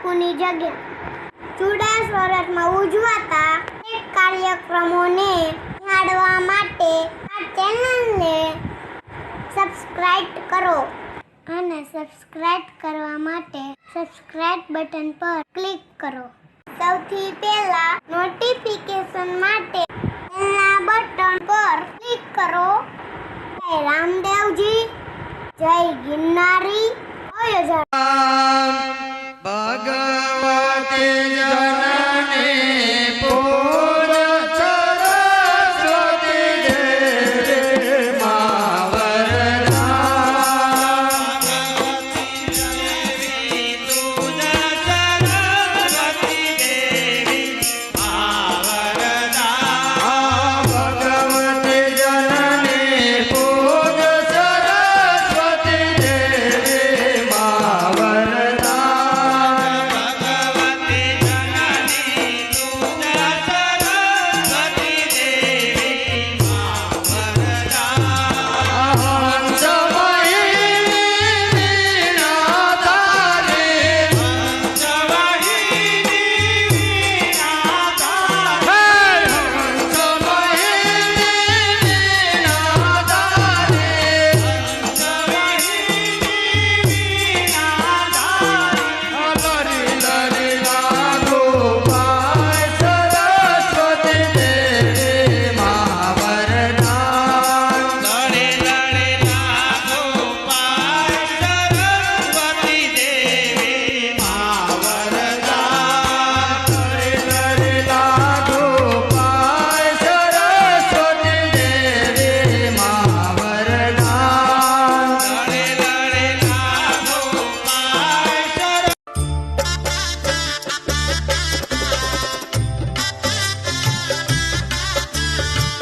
બાપુની જગ્યા ચુડા સ્વરતમાં ઉજવાતા અનેક કાર્યક્રમોને નિહાળવા માટે આ ચેનલને સબસ્ક્રાઇબ કરો અને સબસ્ક્રાઇબ કરવા માટે સબસ્ક્રાઇબ બટન પર ક્લિક કરો. સૌથી પહેલા નોટિફિકેશન માટે બેલના બટન પર ક્લિક કરો. જય રામદેવજી, જય ગિરનારી, જય ભગવતી જનની પૂજ સરસ્વતી દેવી મા વરદા. ભગવતી પૂજ સરસ્વતી દેવી મા વરદા. ભગવતી જનની પૂજ સરસ્વતી દેવી મા વરદા.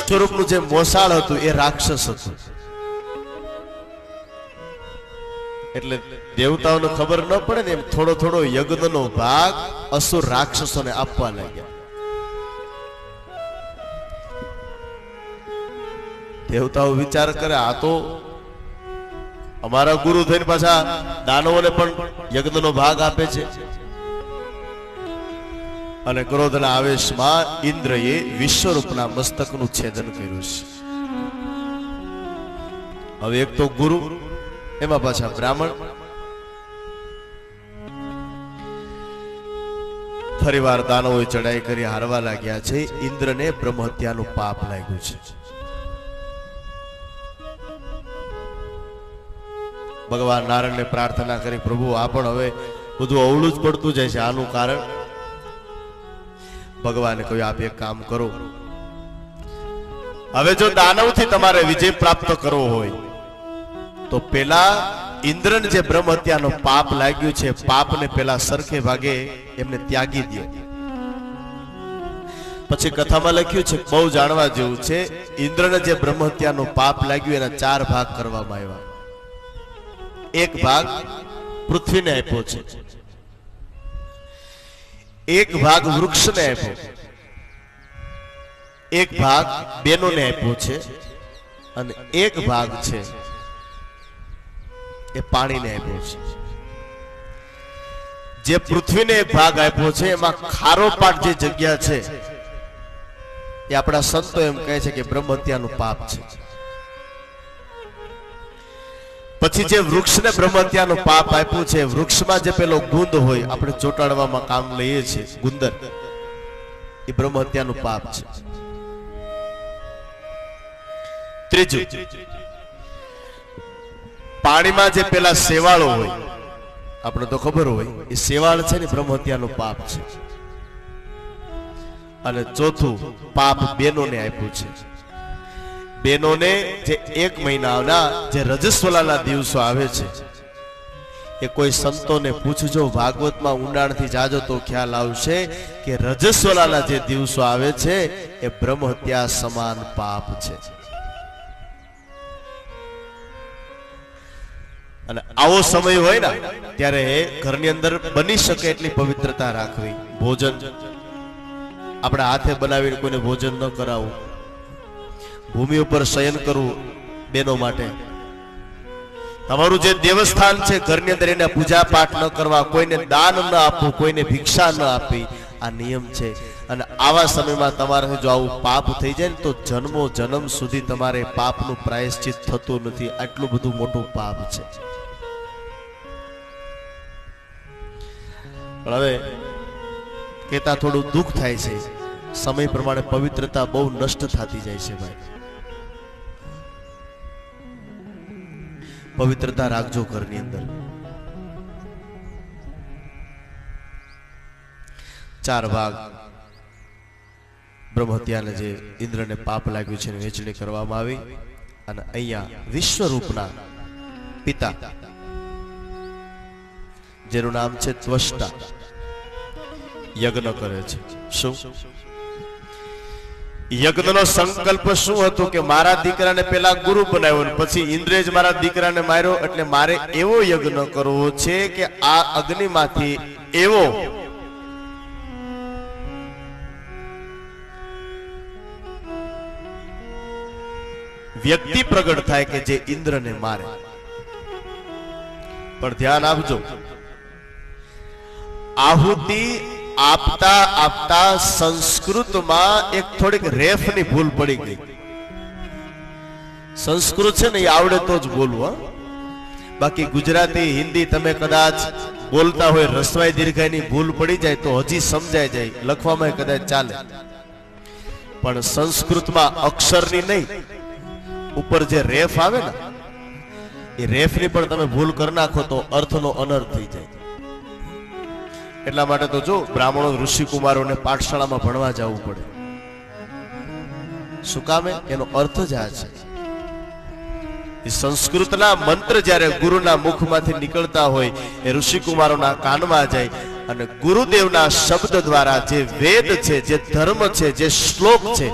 સ્વરૂપનું જે મોસાળ હતું એ રાક્ષસ હતું. એટલે દેવતાઓને ખબર ન પડે ને એમ થોડો થોડો યજ્ઞનો ભાગ અસુર રાક્ષસોને આપવા લાગ્યા. દેવતાઓ વિચાર કરે આ તો અમારા ગુરુ થઈને પાછા દાનવોને પણ યજ્ઞનો ભાગ આપે છે. અને ક્રોધના આવેશમાં ઇન્દ્રએ વિશ્વરૂપના મસ્તકનું છેદન કર્યું છે. હવે એક તો ગુરુ, એમાં પાછા બ્રાહ્મણ. ફરીવાર દાનવોએ ચડાઈ કરી હારવા લાગ્યા છે. ઇન્દ્રને બ્રહ્મ હત્યાનું પાપ લાગ્યું છે. ભગવાન નારાયણને પ્રાર્થના કરી, પ્રભુ આ પણ હવે બધું અવળું જ પડતું જાય છે, આનું કારણ. ભગવાને કહ્યું આપ એક કામ કરો, હવે જો દાનવથી તમારે વિજય પ્રાપ્ત કરવો હોય તો પેલા ઇન્દ્રને જે બ્રહ્મ હત્યાનો પાપ લાગ્યું છે, પાપને પેલા સરખે ભાગે એમને ત્યાગી દો. પછી કથામાં લખ્યું છે, બહુ જાણવા જેવું છે, ઇન્દ્રને જે બ્રહ્મ હત્યાનો પાપ લાગ્યું એના 4 ભાગ કરવામાં આવ્યા. એક ભાગ પૃથ્વીને આપ્યો છે, એક ભાગ વૃક્ષને આપ્યો, એક ભાગ બેનોને આપ્યો છે, અને એક ભાગ છે એ પાણીને આપ્યો છે. જે પૃથ્વીને એક ભાગ આપ્યો છે એમાં ખારોપાટ જે જગ્યા છે એ આપણા સંતો એમ કહે છે કે બ્રહ્મ હત્યાનું પાપ છે. પછી જે વૃક્ષને બ્રહ્મ હત્યાનું પાપ આપ્યું છે, વૃક્ષમાં જે પેલો ગુંદ હોય આપણે ચોટાડવામાં કામ લઈએ છીએ, ગુંદર, એ બ્રહ્મ હત્યાનું પાપ છે. ત્રીજું, પાણીમાં જે પેલા શેવાળો હોય, આપણે તો ખબર હોય, એ શેવાળ છે ને બ્રહ્મ હત્યાનું પાપ છે. અને ચોથું પાપ બેનોને આપ્યું છે. બેનોને જે 1 મહિનાના જે રજસ્વલાના દિવસો આવે છે, એ કોઈ સંતોને પૂછજો, ભાગવતમાં ઊંડાણથી જાજો તો ખ્યાલ આવશે કે રજસ્વલાના જે દિવસો આવે છે એ બ્રહ્મ હત્યા સમાન પાપ છે. અને આવો સમય હોય ને ત્યારે ઘરની અંદર બની શકે એટલી પવિત્રતા રાખવી. ભોજન આપણે હાથે બનાવીને કોઈને ભોજન ન કરાવવું, ભૂમિ ઉપર શયન કરવું બેનો માટે, તમારું જે દેવસ્થાન છે ઘરની અંદર એને પૂજા પાઠ ન કરવા, કોઈને દાન ન આપવું, કોઈને ભિક્ષા ન આપવી, આ નિયમ છે. અને આવા સમયમાં તમારે જો આવું પાપ થઈ જાય ને તો જન્મો જન્મ સુધી તમારે પાપનું પ્રાયશ્ચિત થતું નથી. આટલું બધું મોટું પાપ છે. પણ હવે કહેતા થોડું દુઃખ થાય છે, સમય પ્રમાણે પવિત્રતા બહુ નષ્ટ થતી જાય છે. ભાઈ પવિત્રતા રાખજો ઘરની અંદર. 4 ભાગ બ્રહ્મ હત્યાને જે ઇન્દ્રને પાપ લાગ્યું છે વહેંચણી કરવામાં આવી. અને અહીંયા વિશ્વરૂપના પિતા જેનું નામ છે ત્વષ્ટા યજ્ઞ કરે છે. શું યજ્ઞનો સંકલ્પ શું હતો કે મારા દીકરાને પેલા ગુરુ બનાવ્યો ને પછી ઇન્દ્રે જ મારા દીકરાને માર્યો, એટલે મારે એવો યજ્ઞ કરવો છે કે આ અગ્નિમાંથી એવો વ્યક્તિ પ્રગટ થાય કે જે ઇન્દ્રને મારે. પણ ધ્યાન આપજો, આહુતિ આપતા આપતા સંસ્કૃતમાં એક થોડીક રેફની ભૂલ પડી ગઈ. સંસ્કૃત છે ને એ આવડે તો જ બોલવું. બાકી ગુજરાતી હિન્દી તમે કદાચ બોલતા હોય, રસવાઈ દીર્ઘાઈની ભૂલ પડી જાય તો હજી સમજાય જાય, લખવામાં કદાચ ચાલે. પણ સંસ્કૃતમાં અક્ષરની નહીં, ઉપર જે રેફ આવે ને એ રેફની પણ તમે ભૂલ કરી નાખો તો અર્થનો અનર્થ થઈ જાય. એટલા માટે તો જો બ્રાહ્મણો ઋષિકુમારોને પાઠશાળામાં ભણવા જવું પડે. શું કામે? એનો અર્થ જ આ છે. એ સંસ્કૃતના મંત્ર જ્યારે ગુરુના મુખમાંથી નીકળતા હોય એ ઋષિકુમારોના કાનમાં જાય અને ગુરુદેવના શબ્દ દ્વારા જે વેદ છે, જે ધર્મ છે, જે શ્લોક છે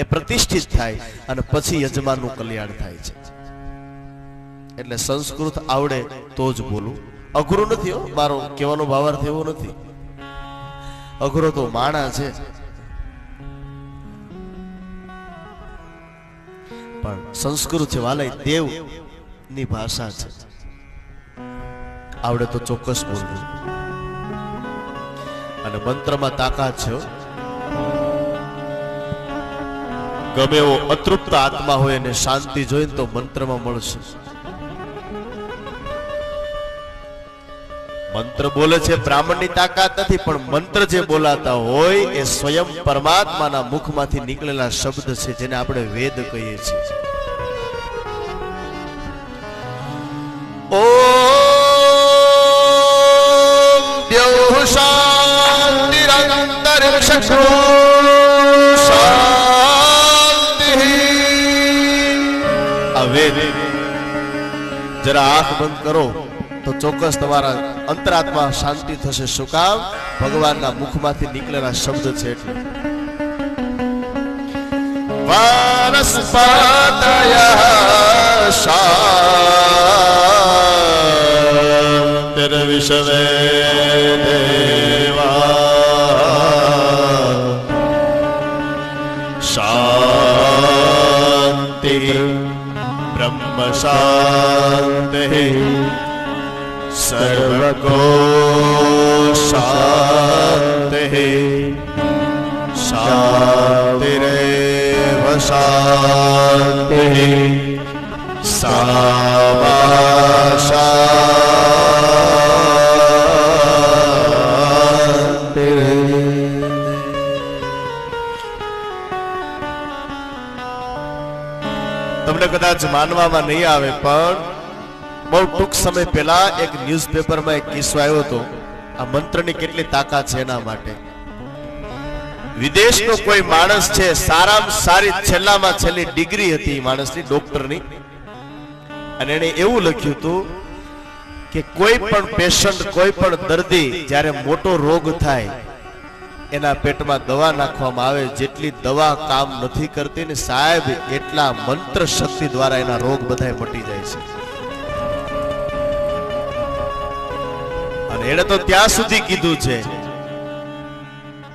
એ પ્રતિષ્ઠિત થાય અને પછી યજમાનનું કલ્યાણ થાય છે. એટલે સંસ્કૃત આવડે તો જ બોલું. અઘરું નથી હો, મારો કહેવાનો ભાવાર્થ એવો નથી. અઘરો તો માણા છે. પણ સંસ્કૃત છે વાલાઈ દેવ ની ભાષા છે, આવડે તો ચોક્કસ બોલવું. અને મંત્રમાં તાકાત છે. ગમે એવો અતૃપ્ત આત્મા હોય અને શાંતિ જોઈને તો મંત્રમાં મળશે. મંત્ર બોલે છે બ્રાહ્મણની તાકાત નથી, પણ મંત્ર જે બોલાતા હોય એ સ્વયં પરમાત્માના મુખમાંથી નીકળેલા શબ્દ છે, જેને આપણે વેદ કહીએ છીએ. ઓમ દ્યૌ શાંતિરંતરિક્ષો શાંતિ. આ વેદ જરા આંખ બંધ કરો તો ચોક્કસ તમારા અંતરાત્મા શાંતિ થશે. શું કામ? ભગવાનના મુખમાંથી નીકળેલા શબ્દ છે એટલે. વાનસ્પતયઃ શાંતિર્વિશ્વે દેવા શાંતિ બ્રહ્મ શાંતિ सर्वको शांति शांतिरेव शांति सामा शांति. તમને કદાચ માનવામાં નહીં આવે પણ બહુ ટૂંક સમય પહેલા એક ન્યૂઝપેપરમાં એક કિસ્સો આવ્યો હતો. આ મંત્રની કેટલી તાકાત છે એના માટે. વિદેશનો કોઈ માણસ છે, સારામાં સારી છેલ્લામાં છેલ્લી ડિગ્રી હતી માણસની, ડોક્ટરની, અને એને એવું લખ્યું હતું કે કોઈ પણ પેશન્ટ, કોઈ પણ દર્દી જ્યારે મોટો રોગ થાય એના પેટમાં દવા નાખવામાં આવે, જેટલી દવા કામ નથી કરતી ને સાહેબ એટલા મંત્ર શક્તિ દ્વારા એના રોગ બધા મટી જાય છે. એને તો ત્યાં સુધી કીધું છે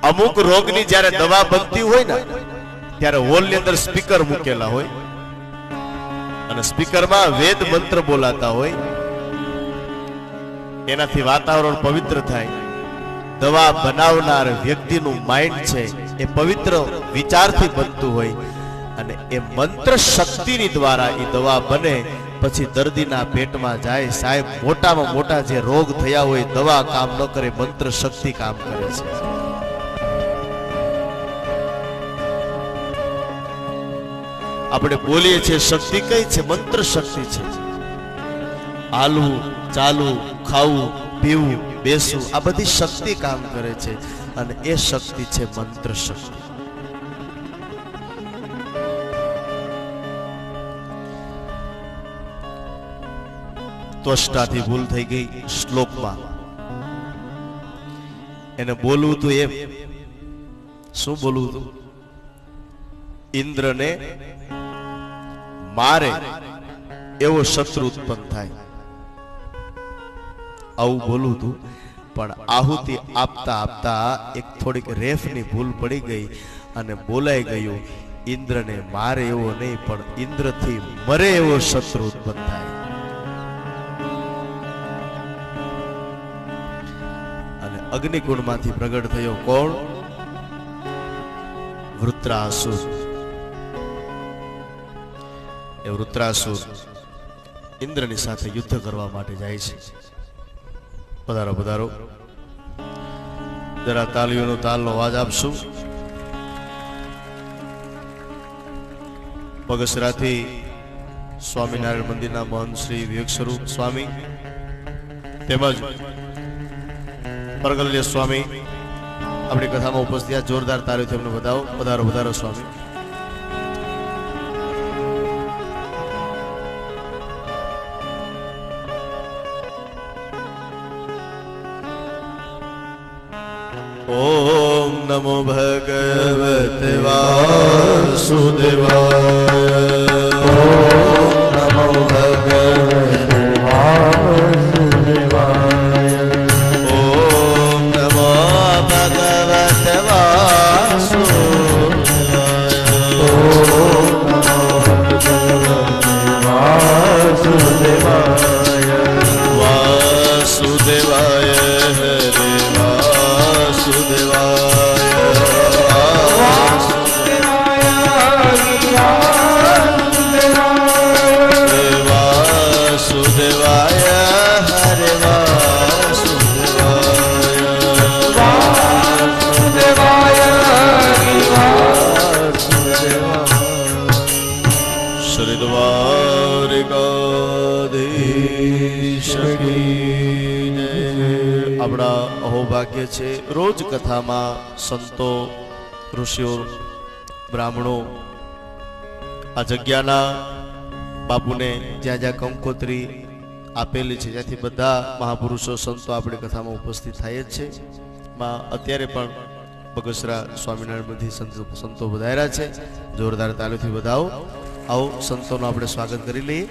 અમુક રોગની જ્યારે દવા બનતી હોય ને ત્યારે હોલની અંદર સ્પીકર મૂકેલા હોય અને સ્પીકરમાં વેદ મંત્ર બોલાતા હોય, એનાથી વાતાવરણ પવિત્ર થાય. દવા બનાવનાર વ્યક્તિનું માઇન્ડ છે એ પવિત્ર વિચારથી બનતું હોય અને એ મંત્ર શક્તિની દ્વારા એ દવા બને. પછી દર્દીના પેટમાં જાય. સાહેબ, મોટામાં મોટા જે રોગ થયા હોય દવા કામ ન કરે, મંત્ર શક્તિ કામ કરે છે. આપણે બોલીએ છીએ શક્તિ કઈ છે? મંત્ર શક્તિ છે. હાલવું, ચાલવું, ખાવું, પીવું, બેસવું, આ બધી શક્તિ કામ કરે છે અને એ શક્તિ છે મંત્ર શક્તિ. ત્વષ્ટાથી ભૂલ થઈ ગઈ શ્લોકમાં. એને બોલવું તું એમ. શું બોલવું તું? ઇન્દ્રને મારે એવો શત્રુ ઉત્પન્ન થાય, આવું બોલવું તું. પણ આહુતિ આપતા આપતા એક થોડીક રેફની ભૂલ પડી ગઈ અને બોલાઈ ગયું ઇન્દ્રને મારે એવો નહીં, પણ ઇન્દ્રથી મરે એવો શત્રુ ઉત્પન્ન થાય. અને અગ્નિકુંડમાંથી પ્રગટ થયો કોણ? વૃત્રાસુર. એ વૃત્રાસુર ઇન્દ્રની સાથે યુદ્ધ કરવા માટે જાય છે. પધારો પધારો. જરા તાલીઓનો તાલનો અવાજ આપશું. બગસરાથી સ્વામિનારાયણ મંદિરના મહંત શ્રી વિવેક સ્વરૂપ સ્વામી તેમજ પરગલ્ય સ્વામી આપણી કથામાં ઉપસ્થિત. જોરદાર તાળીઓથી અમને બતાવો. પધારો પધારો સ્વામી. ઓમ નમો ભગવતે વાસુદેવાય. ઓમ નમો ભગવતે વાસુદેવાય. ઓમ નમો ભગવતે વાસુદેવાય. વાસુદેવાય વાસુદેવાય હરે આપણા અહોભાગ્ય છે. રોજ કથામાં સંતો, ઋષિઓ, બ્રાહ્મણો આ જગ્યાના બાપુને જ્યાં જ્યાં કંકોત્રી આપેલી છે ત્યાંથી બધા મહાપુરુષો સંતો આપણી કથામાં ઉપસ્થિત થાય જ છે. અત્યારે પણ બગસરા સ્વામિનારાયણ બધી સંતો વધાર્યા છે. જોરદાર તાલીઓથી વધાવો. આવો સંતોનું આપણે સ્વાગત કરી લઈએ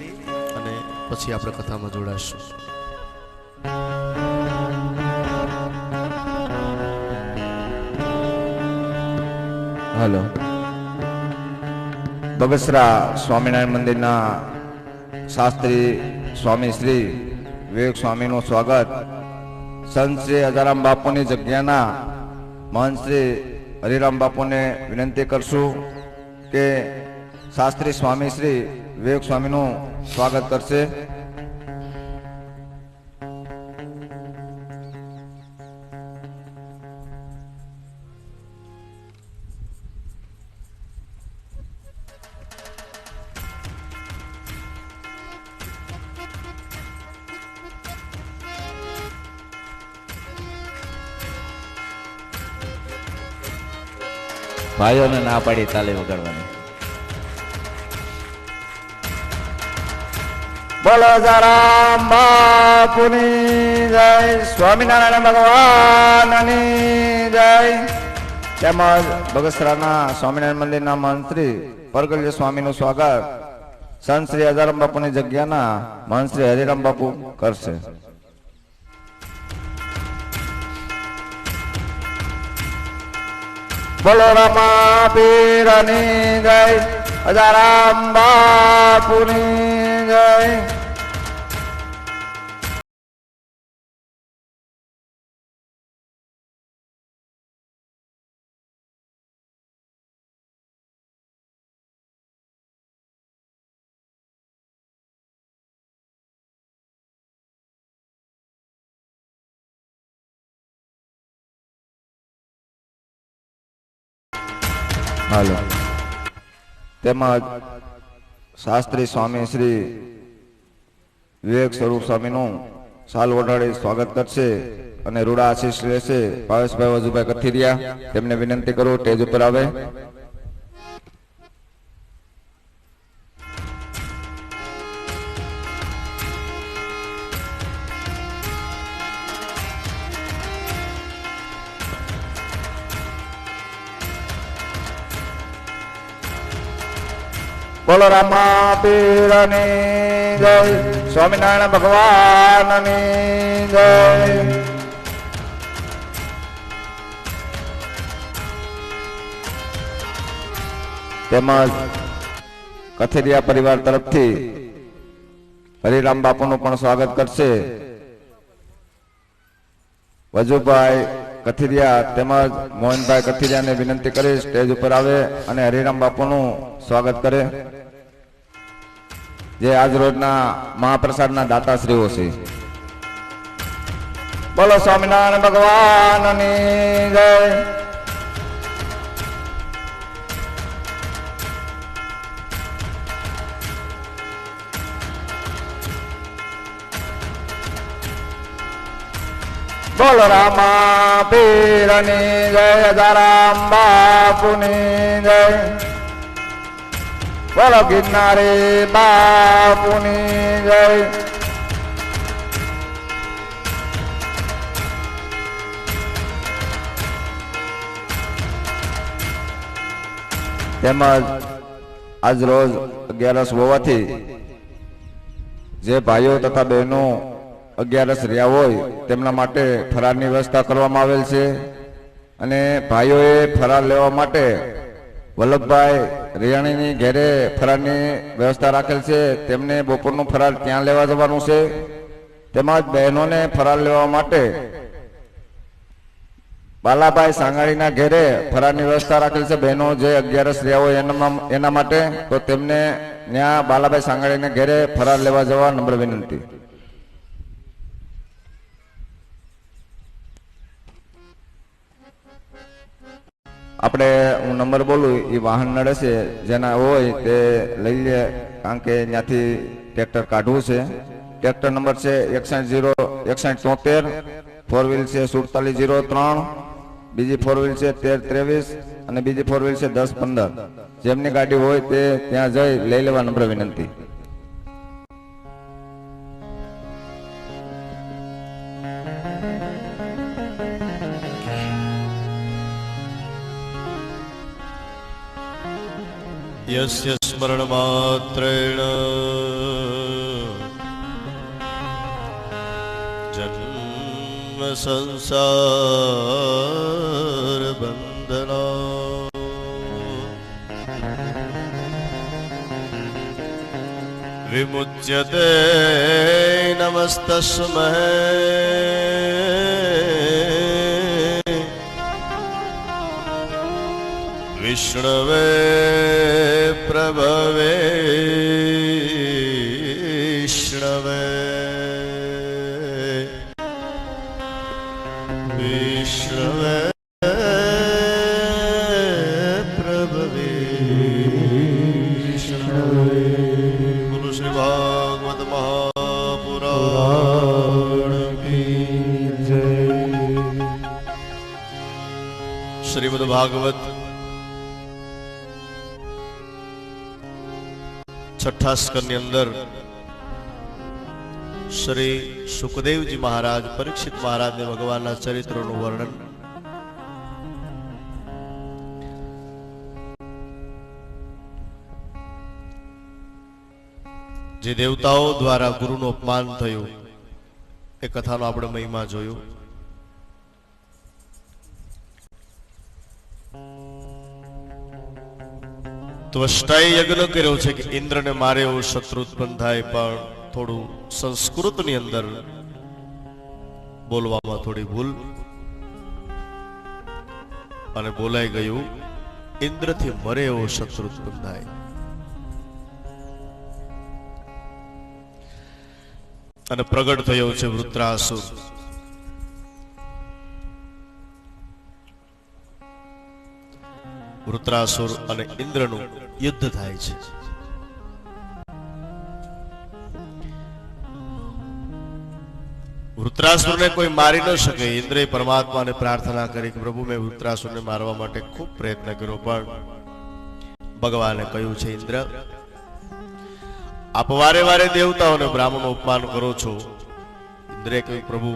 અને પછી આપણે કથામાં જોડાશું. હેલો. બગસરા સ્વામિનારાયણ મંદિરના શાસ્ત્રી સ્વામી શ્રી વિવેક સ્વામીનું સ્વાગત. સંત શ્રી અજારામ બાપુની જગ્યાના મહંત શ્રી હરિરામ બાપુને વિનંતી કરશું કે શાસ્ત્રી સ્વામી શ્રી વિવેક સ્વામીનું સ્વાગત કરશે. ભાઈઓને ના પાડી તાલી વગાડવાની. બોલો અજારામ બાપુની જય, સ્વામિનારાયણ ભગવાનની જય. તેમજ બગસરાના સ્વામિનારાયણ મંદિરના મંત્રી પરગલ્ય સ્વામીનું સ્વાગત સંત શ્રી અજારામ બાપુની જગ્યાના મહંત શ્રી હરિરામ બાપુ કરશે. બોલો રામા પીરની જય. અજારામ બાપુની જય. હાલો. તેમજ શાસ્ત્રી સ્વામી શ્રી વિવેક સ્વરૂપ સ્વામીનું સાલ ઓઢાડી સ્વાગત કરશે અને રૂડા આશીષ લેશે ભાવેશભાઈ વજુભાઈ કથિરિયા. તેમને વિનંતી કરું સ્ટેજ ઉપર આવે. બોલો રામા પીરની જય. સ્વામિનારાયણ ભગવાનની જય. તેમજ કથિરિયા પરિવાર તરફથી હરિરામ બાપુનું પણ સ્વાગત કરશે વજુભાઈ કથિરિયા તેમજ મોહનભાઈ કથિરિયાને વિનંતી કરી સ્ટેજ ઉપર આવે અને હરિરામ બાપુનું સ્વાગત કરે, જે આજ રોજના મહાપ્રસાદના દાતાશ્રીઓ છે. બોલો સ્વામિનારાયણ ભગવાનની જય. બોલો રામા પીરની જય. અજારામ બાપુની જય. બોલો ગિરનારી બાપુની જય. તેમજ આજ રોજ 11 હોવાથી જે ભાઈઓ તથા બહેનો 11 રહ્યા હોય તેમના માટે ફરાળની વ્યવસ્થા કરવામાં આવેલ છે અને ભાઈઓએ ફરાળ લેવા માટે વલ્લભભાઈ રિયાણીની ઘેરે ફરાળની વ્યવસ્થા રાખેલ છે. તેમને બપોરનું ફરાળ ત્યાં લેવા જવાનું છે. તેમજ બહેનોને ફરાળ લેવા માટે બાલાભાઈ સાંગાણીના ઘેરે ફરાળની વ્યવસ્થા રાખેલ છે. બહેનો જે 11 રહ્યા હોય એના માટે, તો તેમને ત્યાં બાલાભાઈ સાંગાણીના ઘેરે ફરાળ લેવા જવા નમ્ર વિનંતી. આપણે હું નંબર બોલું એ વાહન નડે છે જેના હોય તે લઈ લે, કારણ કે ત્યાંથી ટ્રેક્ટર કાઢવું છે. ટ્રેક્ટર નંબર છે 6173, 4 વ્હીલ છે 4703, બીજી 4 વ્હીલ છે 1323 અને બીજી 4 વ્હીલ છે 1015. જેમની ગાડી હોય તે ત્યાં જઈ લઈ લેવા નમ્ર વિનંતી. યસ્ય સ્મરણમાત્રેણ જન્મ સંસાર બંધના વિમુચ્યતે નમસ્તસ્મૈ વિષ્ણવે પ્રભવે વિષ્ણવે વિષ્ણવે પ્રભવે વિષ્ણવે. બોલો શ્રી ભાગવત મહાપુરાણ કી જય. શ્રીમદ ભાગવત છઠ્ઠા સ્કંદની અંદર શ્રી સુખદેવજી મહારાજ પરીક્ષિત મહારાજને ભગવાનના ચરિત્રનું વર્ણન જે દેવતાઓ દ્વારા ગુરુનું અપમાન થયું એ કથાનો આપણે મહિમા જોયો. ત્વષ્ટાએ યજ્ઞ કર્યો છે કે ઇન્દ્રને મારે એવો શત્રુ ઉત્પન્ન થાય, પણ થોડું સંસ્કૃતની અંદર બોલવામાં થોડી ભૂલ અને બોલાઈ ગયું ઇન્દ્રથી મરે એવો શત્રુ ઉત્પન્ન થાય. અને પ્રગટ થયો છે વૃત્રાસુર. વૃત્રાસુર અને ઇન્દ્રનું યુદ્ધ થાય છે. વૃત્રાસુરને કોઈ મારી ન શકે. ઇન્દ્રએ પરમાત્માને પ્રાર્થના કરી કે પ્રભુ મેં વૃત્રાસુરને મારવા માટે ખૂબ પ્રયત્ન કર્યો, પણ ભગવાને કહ્યું છે ઇન્દ્ર, આપ વારે વારે દેવતાઓને બ્રાહ્મણનું અપમાન કરો છો. ઇન્દ્રએ કહ્યું પ્રભુ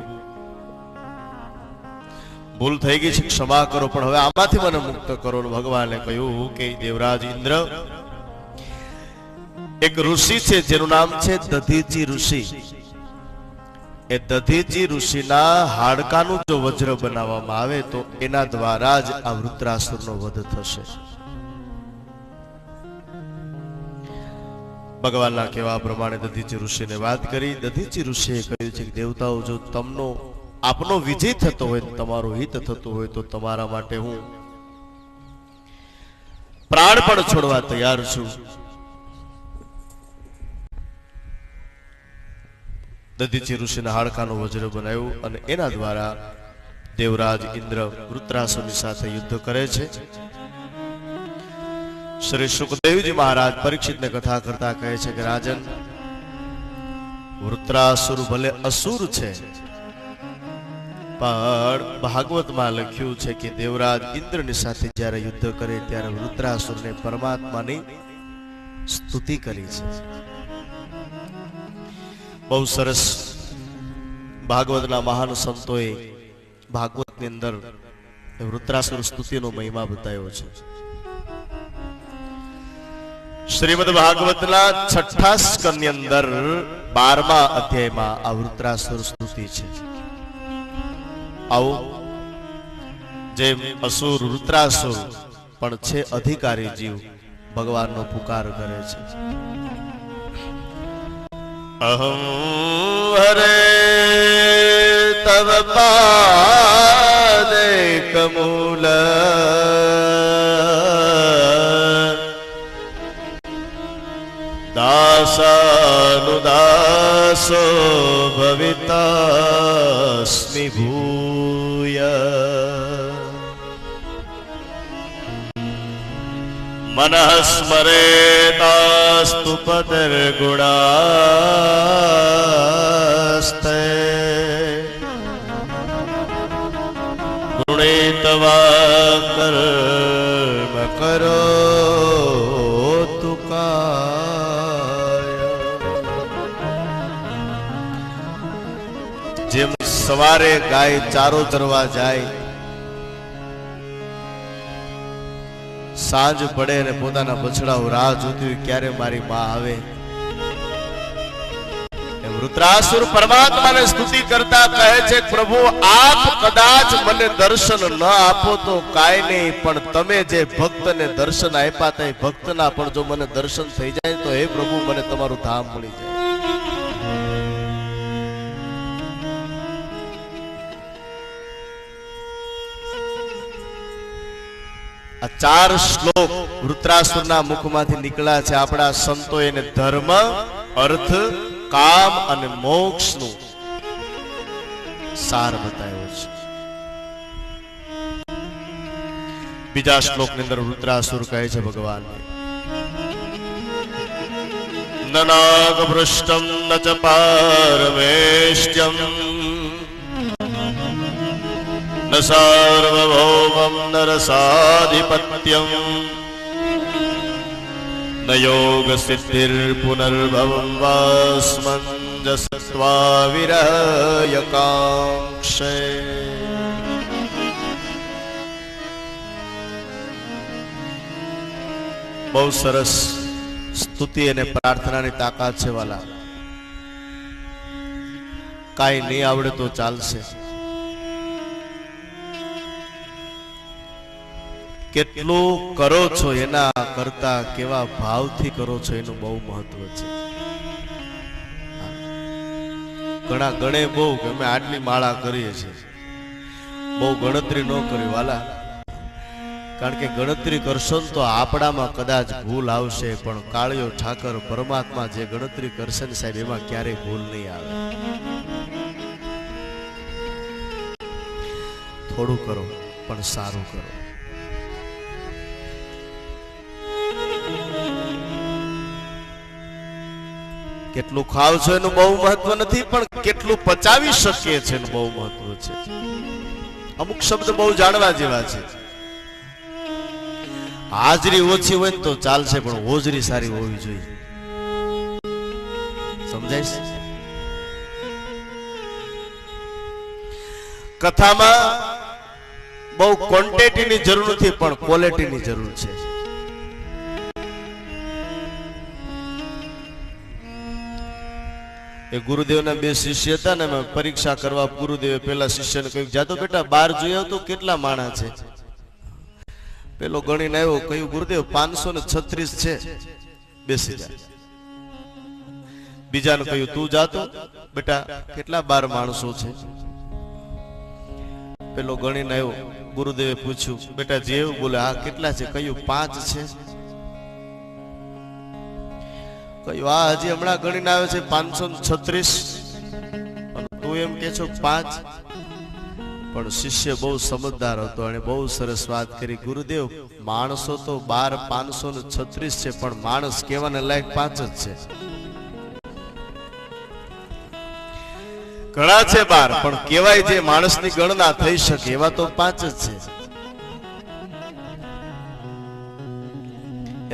ભૂલ થઈ ગઈ છે, ક્ષમા કરો, પણ હવે આમાંથી મને મુક્ત કરો. ભગવાને કહ્યું કે દેવરાજ ઇન્દ્ર, એક ઋષિ છે જેનું નામ છે દધીચી ઋષિ. એ દધીચી ઋષિના હાડકાનું જો વજ્ર બનાવવામાં આવે તો એના દ્વારા જ આ વૃત્રાસુરનો વધ થશે. ભગવાનના કહેવા પ્રમાણે દધીચી ઋષિને વાત કરી. દધીચી ઋષિએ કહ્યું છે કે દેવતાઓ, જો તમનો આપનો વિજય થતો હોય, તમારું હિત થતું હોય તો તમારા માટે હું પ્રાણ પણ છોડવા તૈયાર છું. દધીચી ઋષિના હાડકાનું વજ્ર બનાવ્યું અને એના દ્વારા દેવરાજ ઇન્દ્ર વૃત્રાસુરની સાથે યુદ્ધ કરે છે. શ્રી સુખદેવજી મહારાજ પરીક્ષિતને કથા કરતા કહે છે કે રાજન, વૃત્રાસુર ભલે અસુર છે, પણ ભાગવતમાં લખ્યું છે કે દેવરાજ ઇન્દ્રની સાથે જ્યારે યુદ્ધ કરે ત્યારે વૃત્રાસુરને પરમાત્માની સ્તુતિ કરી છે. બહુ સરસ ભાગવતના મહાન સંતોએ ભાગવતની અંદર વૃત્રાસુર સ્તુતિનો મહિમા બતાવ્યો છે. શ્રીમદ ભાગવતના 6ઠા સ્કંદની અંદર 12મા અધ્યાયમાં આ વૃત્રાસુર સ્તુતિ છે. આવો જેમ અસુર વૃત્રાસુર પણ છે અધિકારી જીવ, ભગવાનનો પુકાર કરે છે. અહં હરે તવ પાદે કમૂલ દાસાનુદાસો ભવિતાસ્મિ ભૂય મનઃ સ્મરેતાસ્તુ પદર્ગુણાસ્તે ગુણિતવા કર્મ કરોતુ કાય. જેમ સવારે ગાય ચારો ચરવા જાય, સાંજ પડે અને પોતાના બછડાઓ રાહ જોતી હોય ક્યારે મારી માં આવે, વૃત્રાસુર પરમાત્માને સ્તુતિ કરતા કહે છે પ્રભુ આપ કદાચ મને દર્શન ન આપો તો કાંઈ નહીં, પણ તમે જે ભક્તને દર્શન આપ્યા તે ભક્તના પણ જો મને દર્શન થઈ જાય તો હે પ્રભુ મને તમારું ધામ મળી જાય. આ 4 શ્લોક વૃત્રાસુરના મુખમાંથી નીકળ્યા છે. આપણા સંતોએ એને ધર્મ, અર્થ, કામ અને મોક્ષનું સાર બતાવ્યો છે. બીજા શ્લોકની અંદર વૃત્રાસુર કહે છે ભગવાનને, ન નાગભૃષ્ટમ ન ચ પારમેષ્ટ્યમ ન સાર્વભૌમં ન રસાધિપત્યમ ન યોગ સિદ્ધિર પુનર્ભવમ વાસ્મંજસત્વા વિરહયકાંક્ષે. બહુ સરસ સ્તુતિ અને પ્રાર્થનાની તાકાત છે વાલા. કાંઈ નહીં આવડે તો ચાલશે, પણ 4 શ્લોક વૃત્રાસુરના મુખમાંથી નીકળ્યા છે. આપણા સંતોએ એને ધર્મ, અર્થ, કામ અને મોક્ષનું સાર બતાવ્યો છે. બીજા શ્લોકની અંદર વૃત્રાસુર કહે છે ભગવાનને, ન નાગ ભૃષ્ટમ ન ચ પારમેષ્ટ્યમ ન સાર્વભૌમં ન રસાધિપત્યમ ન યોગ સિદ્ધિર પુનર્ભવમ વાસ્મંજસત્વા વિરહયકાંક્ષે. બહુ સરસ સ્તુતિ અને પ્રાર્થનાની તાકાત છે વાલા. કાંઈ નહીં આવડે તો ચાલશે. કેટલું કરો છો એના કરતા કેવા ભાવથી કરો છો એનું બહુ મહત્વ છે. ઘણા ગણે બહુ કે અમે આટલી માળા કરીએ છીએ, બહુ ગણતરી ન કરી વાલા, કારણ કે ગણતરી કરશો ને તો આપણામાં કદાચ ભૂલ આવશે, પણ કાળિયો ઠાકર પરમાત્મા જે ગણતરી કરશે ને સાહેબ એમાં ક્યારેય ભૂલ નહીં આવે. થોડું કરો પણ સારું કરો. કેટલું ખાવ છો એનું બહુ મહત્વ નથી, પણ કેટલું પચાવી શકીએ છે એનું બહુ મહત્વ છે. અમુક શબ્દ બહુ જાણવા જેવા છે. હાજરી ઓછી હોય ને તો ચાલશે, પણ હોજરી સારી હોવી જોઈએ. સમજાય છે? કથામાં બહુ ક્વોન્ટિટીની જરૂર નથી, પણ ક્વોલિટીની જરૂર છે. એ ગુરુદેવના બે શિષ્ય હતા ને, એમાં પરીક્ષા કરવા ગુરુદેવે પેલા શિષ્યને કહ્યું, જાતો બેટા બહાર જોઈ આવ તો કેટલા માણા છે. પેલો ગણીને આવ્યો, કહ્યું ગુરુદેવ 536 છે, બેસી જા. બીજાને કહ્યું તું જાતો બેટા કેટલા 12 માણસો છે. પેલો ગણીને આવ્યો, ગુરુદેવે પૂછ્યું બેટા જેવ બોલે હા કેટલા છે, કહ્યું 5 છે. કહ્યું આ હજી હમણાં ગણીને આવે છે 536, તું એમ કે છો 5. પણ શિષ્ય બહુ સમજદાર હતો અને બહુ સરસ વાત કરી, ગુરુદેવ માણસો તો 12 536 છે, પણ માણસ કહેવાને લાયક 5 જ છે. ઘણા છે 12, પણ કહેવાય જે માણસની ગણના થઈ શકે એવા તો 5 જ છે.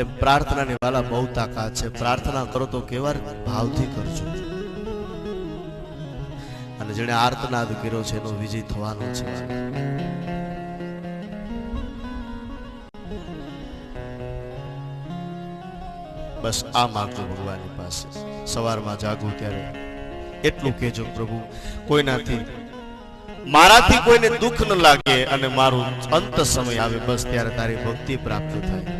એમ પ્રાર્થનાની વાલા બહુ તાકાત છે. પ્રાર્થના કરો તો કેવા ભાવથી કરજો, અને જેને આર્તનાદ કર્યો છે એનો વિજય થવાનો છે. બસ આ માંગજો ભગવાનની પાસે. સવારમાં જાગો ત્યારે એટલું કહેજો, પ્રભુ કોઈનાથી મારાથી કોઈને દુઃખ ન લાગે અને મારું અંત સમય આવે બસ ત્યારે તારી ભક્તિ પ્રાપ્ત થાય.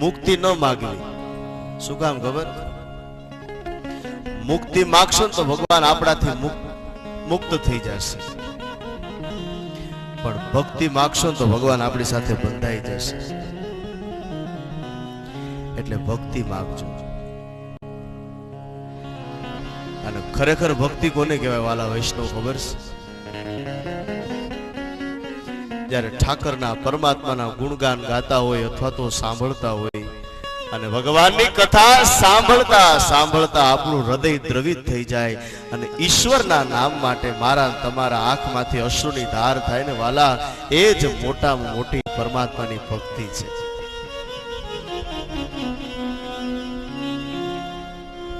મુક્તિ ન માગવી. શું કામ ખબર? મુક્તિ માગશો તો ભગવાન આપણાથી મુક્ત થઈ જશે, પણ ભક્તિ માગશો તો ભગવાન આપણી સાથે બંધાઈ જશે. એટલે ભક્તિ માગજો. અને ખરેખર ભક્તિ કોને કહેવાય વાલા વૈષ્ણવ ખબર છે? જ્યારે ઠાકરના પરમાત્માના ગુણગાન ગાતા હોય અથવા તો સાંભળતા હોય, અને ભગવાનની કથા સાંભળતા સાંભળતા આપણું હૃદય દ્રવિત થઈ જાય, અને ઈશ્વરના નામ માટે મારા તમારા આંખમાંથી અશ્રુની ધાર થાય ને વાલા, એ જ મોટામાં મોટી પરમાત્માની ભક્તિ છે.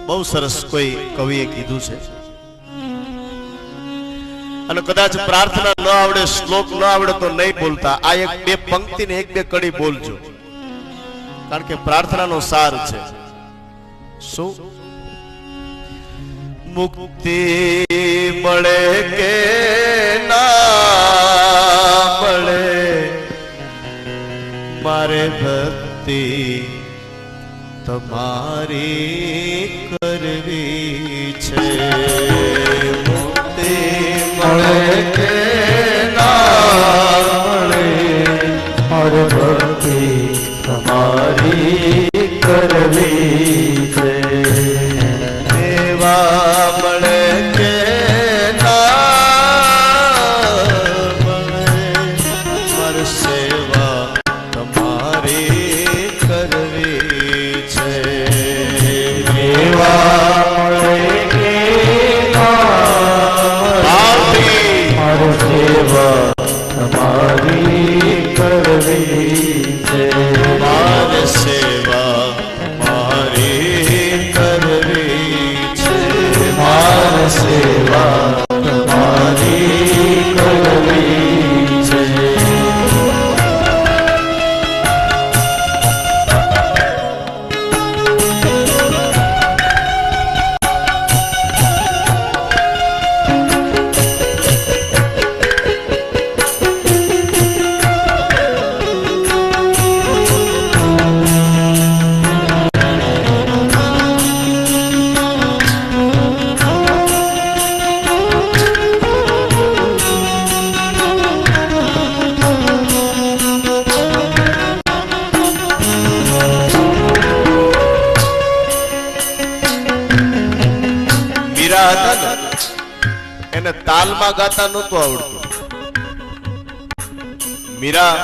બહુ સરસ કોઈ કવિએ કીધું છે, અને કદાચ પ્રાર્થના ન આવડે, શ્લોક ન આવડે તો નહીં બોલતા. આ 1-2 પંક્તિ ને 1-2 કડી બોલજો, કારણ કે પ્રાર્થનાનો સાર છે. શું? મુક્તિ મળે કે ના મળે, મારે ભક્તિ તમારી કરવી છે. મુક્તિ મળે કે ના મળે, મારે ભક્તિ તમારી કરવી છે. દેવા મળે કે ના મળે, મારી સેવા તમારી કરવી છે. દેવા મળે કે ના મળે, મારી સેવા તમારી કરવી છે. મારી સેવા મારી કરવી છે. મારી સેવા તમારી કરવી છે. તાલમાં ગાતા નહોતું આવડતું. મીરા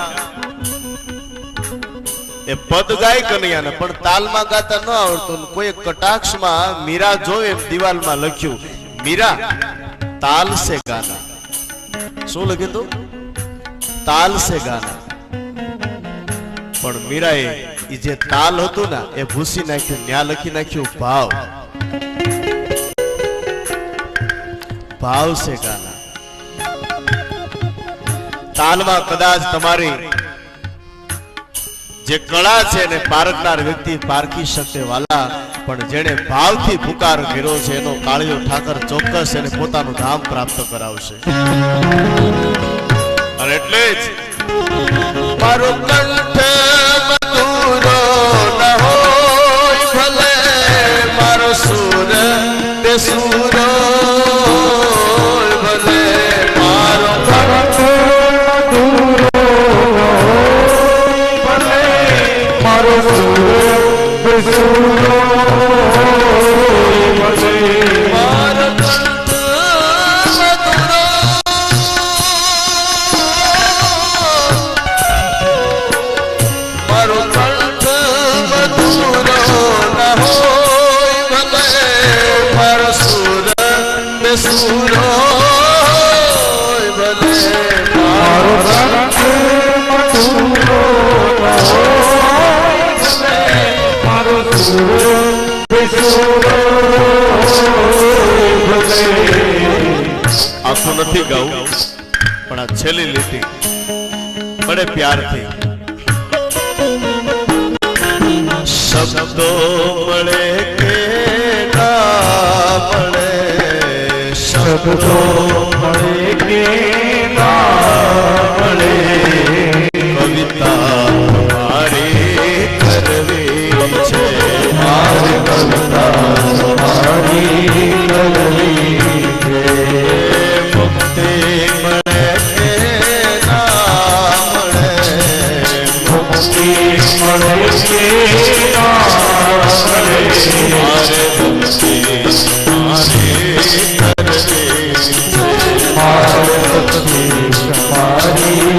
એ પદ ગાય કનૈયાને પણ તાલમાં ગાતા ન આવડતું. કોઈ કટાક્ષમાં મીરા જોવે દિવાલમાં લખ્યું, મીરા તાલ સે ગાના. શું લખ્યું તું? તાલ સે ગાના. પણ મીરાએ એ જે તાલ હતું ને એ ભૂસી નાખ્યું, ન્યા લખી નાખ્યું ભાવ. ભાવ સે ગાના. તાલમાં કદાચ તમારી જે કળા છે એને પારખનાર વ્યક્તિ પારખી શકે વાલા, પણ જેને ભાવથી પુકાર કર્યો છે એનો કાળિયો ઠાકર ચોક્કસ એને પોતાનું ધામ પ્રાપ્ત કરાવશે. અને એટલે જ મારો કંઠ મધુરો ન હોય ભલે, મારો સુર બેસુરો ભલે, મારો કંઠ મારો સુર બેસુરો ભલે, મારો કંઠ મધુરો, મારો કંઠ મધુરો ન હોય ભલે, મારો સુર બેસુરો ભલે, મારો કંઠ મધુરો મારો સુર બેસુરો ભલે. આખું નથી ગાવું પણ આ છેલ્લી લીટી બડે પ્યારથી. શબ્દો મળે કે ના મળે, શબ્દો મળે કે ના મળે, કવિતા મારી કરવી છે, મારી કવિતા મારી કરવી છે. મુક્તિ મળે કે ના મળે, મુક્તિ મળે કે ના મળે, મારે મુક્તિ મારી કરવી છે. મારે મુક્તિ મારી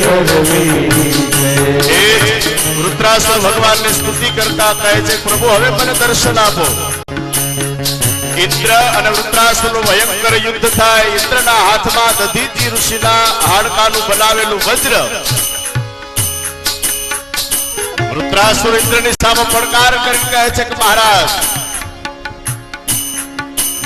કરવી છે. એ રુદ્રાસુર ભગવાનની સ્તુતિ કરતા કહે છે, પ્રભુ હવે મને દર્શન આપો. ઇન્દ્ર અને રુદ્રાસુરનું ભયંકર યુદ્ધ થાય. ઇન્દ્રના હાથમાં દધીચી ઋષિના હાડકાનું બનાવેલું વજ્ર. રુદ્રાસુર ઇન્દ્રની સામે પડકાર કરી કહે છે કે મહારાજ,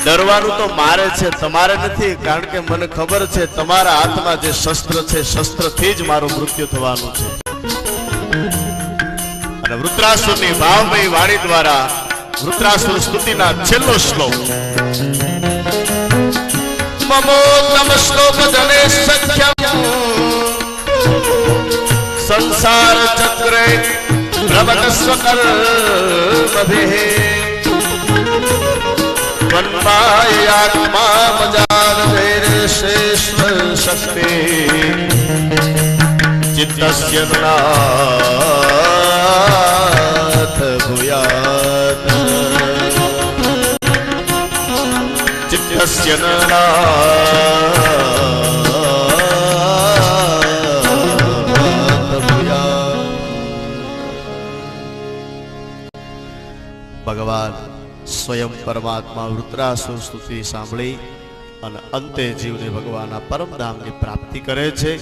ડરવાનું તો મારે છે, તમારે નથી. કારણ કે મને ખબર છે તમારા હાથમાં જે શસ્ત્ર છે, શસ્ત્રથી જ મારું મૃત્યુ થવાનું છે. અને વૃત્રાસુરની ભાવમયી વાણી દ્વારા વૃત્રાસુર સ્તુતિના છેલ્લો શ્લોક, મમોત્તમ શ્લોક જને સખ્યમ સંસાર ચક્રે પ્રવતસ્વ કર્મભિઃ વન્માયાત્મા મજાન ભૈરે શ્રેષ્ઠ શક્તિ ચિત્તસ્ય નાથ ભૂયાત ચિત્તસ્ય નાથ ભૂયાત. ભગવાન સ્વયં પરમાત્મા વૃત્રાસુર સ્તુતિ સાંભળી અને અંતે જીવને ભગવાનના પરમધામની પ્રાપ્તિ કરે છે.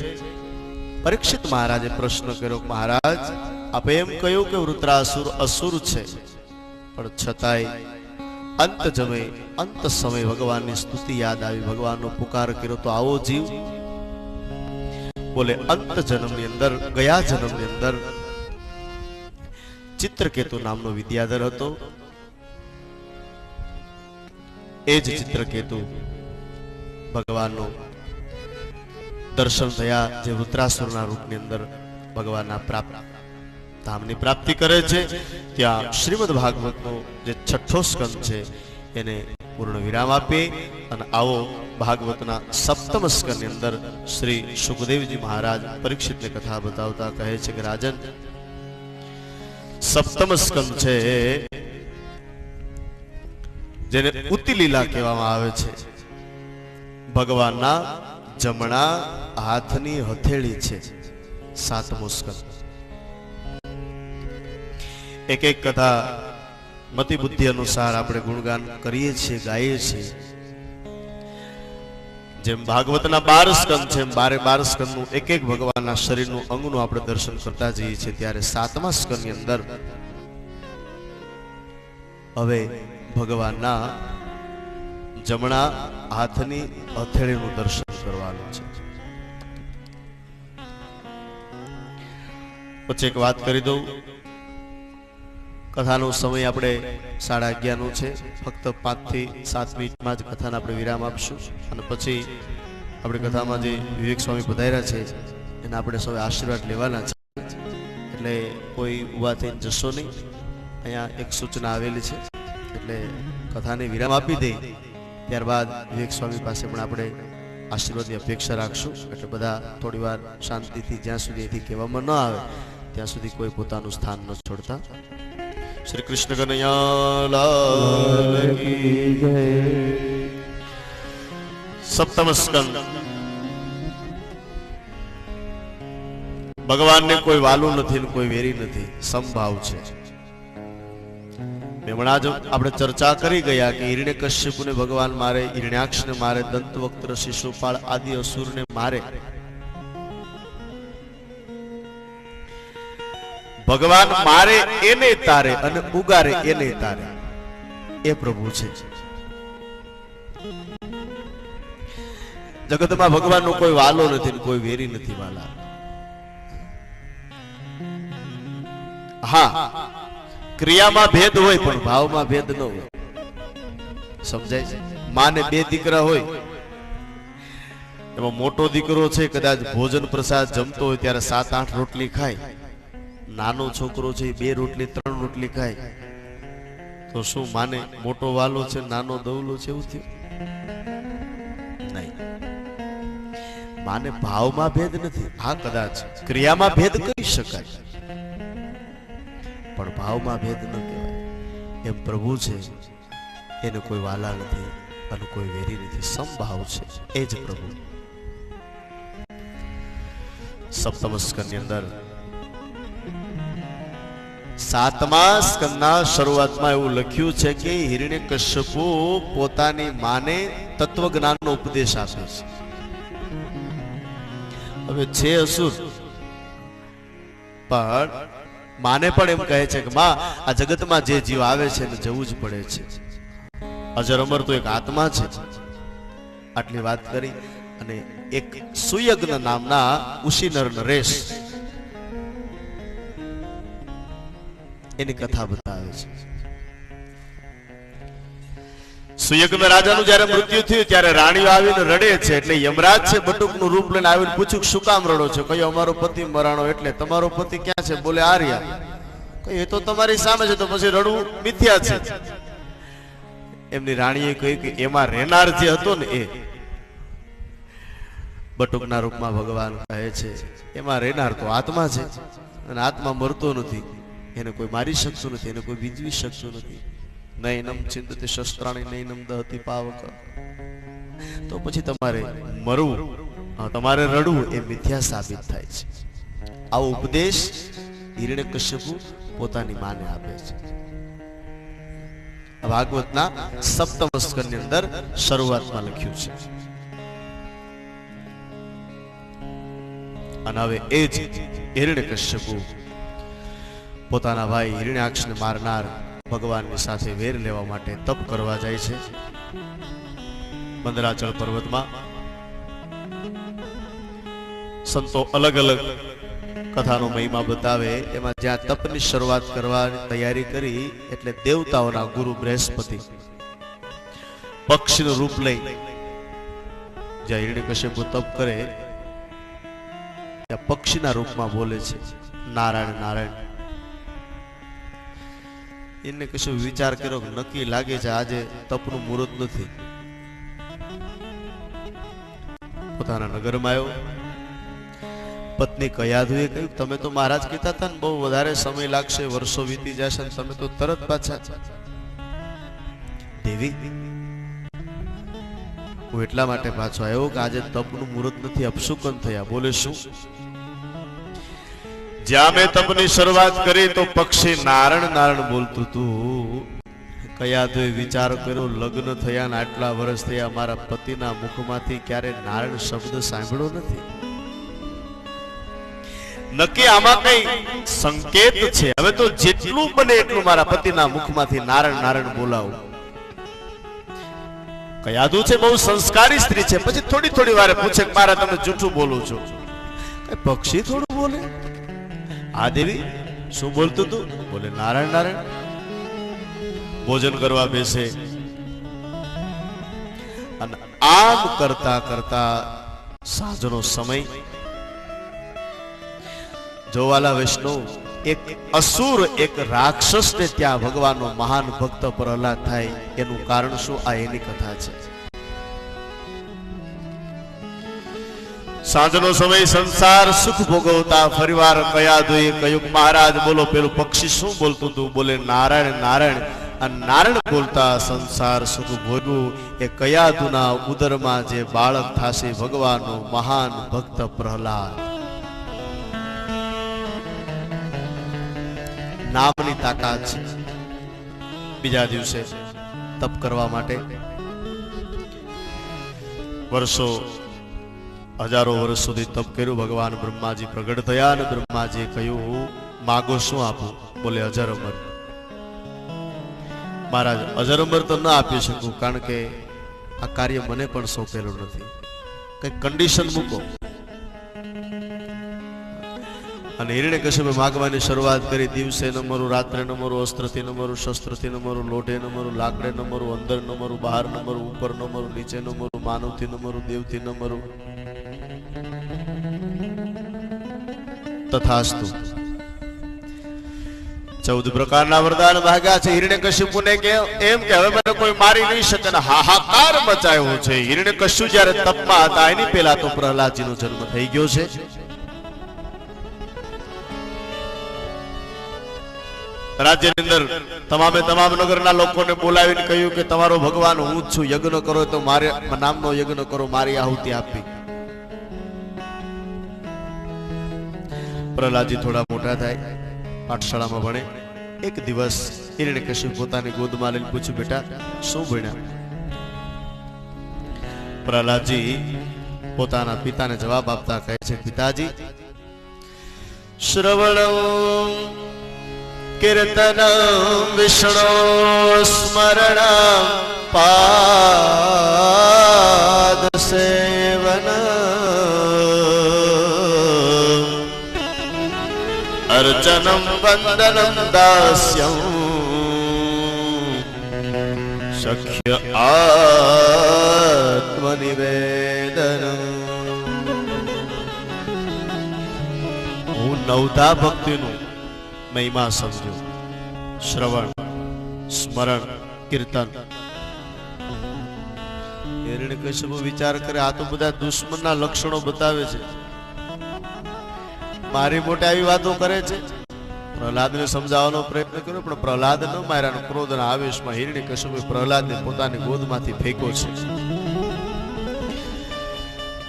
પરીક્ષિત મહારાજે પ્રશ્ન કર્યો, મહારાજ આપે એમ કહ્યું કે વૃત્રાસુર અસુર છે, પણ છતાંય અંત સમય ભગવાનની સ્તુતિ યાદ આવી, ભગવાનનો પુકાર કર્યો તો આવો જીવ. બોલે અંત જન્મની અંદર, ગયા જન્મની અંદર ચિત્રકેતુ નામનો વિદ્યાધર હતો. એ જ ચિત્રકેતુ ભગવાનનું દર્શન થયા, જે વૃત્રાસુરના રૂપની અંદર ભગવાનના ધામની પ્રાપ્તિ કરે છે. ત્યાં શ્રીમદ ભાગવતનો જે 6ઠ્ઠો સ્કંદ છે એને પૂર્ણ વિરામ આપી અને આવો ભાગવતના 7મ સ્કંદની અંદર શ્રી સુખદેવજી મહારાજ પરીક્ષિતને કથા બતાવતા કહે છે કે રાજન, 7મ સ્કંદ છે જેને ઉતિ લીલા કહેવામાં આવે છે. ભગવાનના જમણા હાથની હથેળી છે 7મો સ્કંદ. એક એક કથા મતિ બુદ્ધિ અનુસાર આપણે ગુણગાન કરીએ છીએ, ગાઈએ છીએ. જેમ ભાગવતના 12 સ્કંદ છે, 12 સ્કંદનું એક એક ભગવાનના શરીરનું અંગનું આપણે દર્શન કરતા જઈએ છીએ. ત્યારે 7મા સ્કંદની અંદર હવે ભગવાનના જમણા હાથની હથેળીનું દર્શન કરવાનું છે. પછી એક વાત કરી દઉં, કથાનો સમય આપણે 11:30 છે. ફક્ત 5 થી 7 મિનિટમાં જ કથાને આપણે વિરામ આપશું અને પછી આપણે કથામાં જે વિવેક સ્વામી પધાર્યા છે એના આપણે સૌ આશીર્વાદ લેવાના છે. એટલે કોઈ ઉભા થઈને જશો નહીં. અહીંયા એક સૂચના આવેલી છે એટલે કથાને વિરામ આપી દે ત્યારબાદ વિવેક સ્વામી પાસે પણ આપણે આશીર્વાદની અપેક્ષા રાખશું. એટલે બધા થોડી વાર શાંતિથી, જ્યાં સુધી એથી કહેવામાં ન આવે ત્યાં સુધી કોઈ પોતાનું સ્થાન ન છોડતા. શ્રી કૃષ્ણ કનૈયા લાલ કી જય. 7મ સ્કંદ. ભગવાનને કોઈ વાલું નથી ને કોઈ વેરી નથી, સમભાવ છે. હમણાં જ આપણે ચર્ચા કરી ગયા કે હિરણ્યકશ્યપુને ભગવાન મારે, હિરણ્યાક્ષને મારે, દંતવક્ત્ર, શિશુપાળ આદિ અસુરને મારે. ભગવાન મારે એને તારે અને ઉગારે એને તારે, એ પ્રભુ છે. જગતમાં ભગવાનનો કોઈ વાલો નથી, કોઈ વેરી નથી વાલા. હા, ક્રિયામાં ભેદ હોય પણ ભાવમાં ભેદ ન હોય. સમજાય છે? માને 2 દીકરા હોય, એમાં મોટો દીકરો છે કદાચ ભોજન પ્રસાદ જમતો હોય ત્યારે 7-8 રોટલી ખાય. નાનો છોકરો છે 2 રોટલી 3 રોટલી ખાય. તો શું માને મોટો વાલો છે, નાનો દવલો છે એવું થયું? નહીં. માને ભાવમાં ભેદ નથી. હા, કદાચ ક્રિયામાં ભેદ કરી શકાય પણ ભાવમાં ભેદ ન કહેવાય. એમ પ્રભુ છે, એને કોઈ વાલા નથી અને કોઈ વેરી નથી, સમભાવ છે. એ જ પ્રભુ. 7મ સ્કંદની અંદર 7મા સ્કંદના શરૂઆતમાં એવું લખ્યું છે કે હિરણ્યકશ્યપુ પોતાની માને તત્વજ્ઞાનનો ઉપદેશ આપે છે. હવે છે અસુર પણ માને પણ એમ કહે છે કે માં, આ જગતમાં જે જીવ આવે છે એને જવું જ પડે છે. અજર અમર તો એક આત્મા છે. આટલી વાત કરી અને એક સુયજ્ઞ નામના ઉશીનર નરેશ એની કથા બતાવે છે. સુયજ્ઞ રાજાનું જ્યારે મૃત્યુ થયું ત્યારે રાણીઓ આવીને રડે છે. એટલે યમરાજ છે બટુકનું રૂપ લઈને આવીને પૂછ્યું શું કામ રડો છો? કયો અમારો પતિ મરાણો. એટલે તમારો પતિ ક્યાં છે? બોલે આર્યા. કઈ એ તો તમારી સામે છે, તો પછી રડવું મિથ્યા છે. એમની રાણીએ કહ્યું કે એમાં રહેનાર જે હતો ને એ બટુકના રૂપમાં ભગવાન કહે છે એમાં રહેનાર તો આત્મા છે અને આત્મા મરતો નથી. એને કોઈ મારી શકતું નથી, એને કોઈ બીજવી શકતું નથી. નૈનમ ચિંતતે શસ્ત્રાણી નૈનમ દહતિ પાવક. તો પછી તમારે મરવું, તમારે રડવું એ મિથ્યા સાબિત થાય છે. આવો ઉપદેશ હિરણ્યકશ્યપુ પોતાની માને આપે છે. ભાગવતના 7મ સ્કંદની અંદર શરૂઆતમાં લખ્યું છે. અને હવે એ જ હિરણ્યકશ્યપુ પોતાના ભાઈ હિરણ્યાક્ષને મારનાર ભગવાનની સાથે વેર લેવા માટે તપ કરવા જાય છે. મંદરાચલ પર્વતમાં સંતો અલગ અલગ કથાનો મહિમા બતાવે. એમાં જ્યાં તપની શરૂઆત કરવાની તૈયારી કરી એટલે દેવતાઓના ગુરુ બૃહસ્પતિ પક્ષીનું રૂપ લઈ જ્યાં હિરણ્યકશ્યપુ તપ કરે ત્યાં પક્ષીના રૂપમાં બોલે છે નારાયણ નારાયણ. એને કશું વિચાર કર્યો નક્કી લાગે છે આજે તપનું મુહૂર્ત નથી. પોતાના નગરમાં આવ્યો. પત્ની કયાધુએ કહ્યું તમે તો મહારાજ કહેતા હતા ને બહુ વધારે સમય લાગશે, વર્ષો વીતી જશે, તમે તો તરત પાછા. દેવી હું એટલા માટે પાછો આવ્યો કે આજે તપનું મુહૂર્ત નથી, અપશુકન થયા. બોલે શું? જ્યાં મેં તપની શરૂઆત કરી તો પક્ષી નારણ નારણ બોલતું હતું. કયા તો વિચાર કર્યો, લગ્ન થયા ને આટલા વર્ષ થયા, મારા પતિના મુખમાંથી ક્યારે નારણ શબ્દ સાંભળ્યો નથી. નક્કી આમાં કઈ સંકેત છે. હવે તો જેટલું બને એટલું મારા પતિના મુખમાંથી નારણ નારણ બોલાવું. કયાદું છે બહુ સંસ્કારી સ્ત્રી છે. પછી થોડી થોડી વારે પૂછે કે મારા તમે જૂઠું બોલો છો. પક્ષી થોડું બોલે. આ દેવી શું બોલતું તું? બોલે નારાયણ નારાયણ. ભોજન કરવા બેસે અને આમ કરતા કરતા સાંજનો સમય. જોવાલા વૈષ્ણવ, એક અસુર એક રાક્ષસને ત્યાં ભગવાનનો મહાન ભક્ત પ્રહલાદ થાય. એનું કારણ શું? આ એની કથા છે. સાંજનો સમય, સંસાર સુખ ભોગવતા ફરીવાર કયાદુએ કહ્યું, મહારાજ બોલો પેલું પક્ષી શું બોલતું હતું? બોલે નારાયણ નારાયણ. અને નારાયણ બોલતા સંસાર સુખ ભોગવું. એ કયાદુના ઉદરમાં જે બાળક થશે ભગવાનનો મહાન ભક્ત પ્રહલાદ. નામની તાકાત છે. બીજા દિવસે તપ કરવા માટે વર્ષો હજારો વર્ષ સુધી તપ કર્યું. ભગવાન બ્રહ્માજી પ્રગટ થયા અને બ્રહ્માજીએ કહ્યું, માગો શું આપું? બોલે અજર અમર. મહારાજ અજર અમર તો ન આપી શકું, કારણ કે આ કાર્ય મને પણ સોંપેલું નથી. કઈ કન્ડિશન મૂકો. અને હિરણ્યકશ્યપે માગવાની શરૂઆત કરી. દિવસે ન મરું, રાત્રે ન મરું, અસ્ત્રથી ન મરું, શસ્ત્રથી ન મરું, લોઢે ન મરું, લાકડે ન મરું, અંદર ન મરું, બહાર ન મરું, ઉપર ન મરું, નીચે ન મરું, માનવથી ન મરું, દેવથી ન મરું. તથાસ્તુ. 14 પ્રકારના વરદાન ભાગ્યા છે. હિરણ્યકશ્યપુને કે એમ કે હવે મને કોઈ મારી નહીં શકે. હાહાકાર મચાયો છે. હિરણ્યકશ્યુ જ્યારે તપમાં હતા એની પહેલા તો પ્રહલાદજીનો જન્મ થઈ ગયો છે. રાજ્યની અંદર તમામ નગરના લોકોને બોલાવીને કહ્યું કે તમારો ભગવાન હું જ છું. યજ્ઞ કરો તો મારે નામનો યજ્ઞ કરો, મારી આહુતિ આપી. પ્રહલાદજી થોડા મોટા થાય, પાઠશાળામાં ભણે. એક દિવસ હિરણ્યકશ્યપ પોતાની ગોદમાં લઈને પૂછ્યું, બેટા શું ભણ્યા? પ્રહલાદજી પોતાના પિતાને જવાબ આપતા કહે છે, પિતાજી શ્રવણમ કીર્તનમ વિષ્ણુ સ્મરણમ પાદ સેવન અર્ચનમ વંદનમ દાસ્યમ શક્ય આત્મનિવેદનમ. હું નવધા ભક્તિનું મહિમા સમજ્યો. શ્રવણ, સ્મરણ, કીર્તન. હિરણ્યકશ્યપ વિચાર કરે, આ તો બધા દુશ્મનના લક્ષણો બતાવે છે. મારી મોટે આવી વાતો કરે છે. પ્રહલાદને સમજાવવાનો પ્રયત્ન કર્યો, પણ પ્રહલાદ ન માર્યા. ક્રોધના આવેશમાં હિરણ્યકશ્યપે પ્રહલાદને પોતાની ગોદમાંથી ફેંક્યો છે.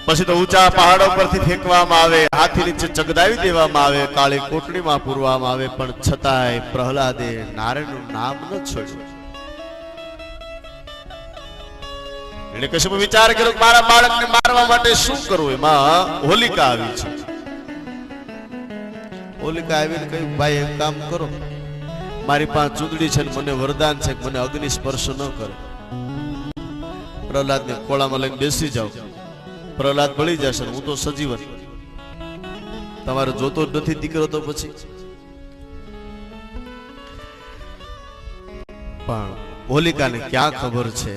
પછી તો ઊંચા પહાડો પરથી ફેંકવામાં આવે, હાથી નીચે ચગદાવી દેવામાં આવે, કાળી કોટડીમાં પૂરવામાં આવે, પણ છતાંય પ્રહલાદે નારાયણનું નામ ન છોડ્યું. હિરણ્યકશ્યપે વિચાર કર્યો, મારા બાળકને મારવા માટે શું કરવું? એમાં હોલિકા આવી છે. હોલિકા આવીને કહ્યું, ભાઈ એક કામ કરો, મારી પાસે ચૂંદડી છે, મને વરદાન છે કે મને અગ્નિ સ્પર્શ ન કરે. પ્રહલાદને ખોળામાં લઈને બેસી જાઓ, પ્રહલાદ બળી જશે, હું તો સજીવન. તમારે જોતો જ નથી દીકરો તો પછી. પણ હોલિકાને ક્યાં ખબર છે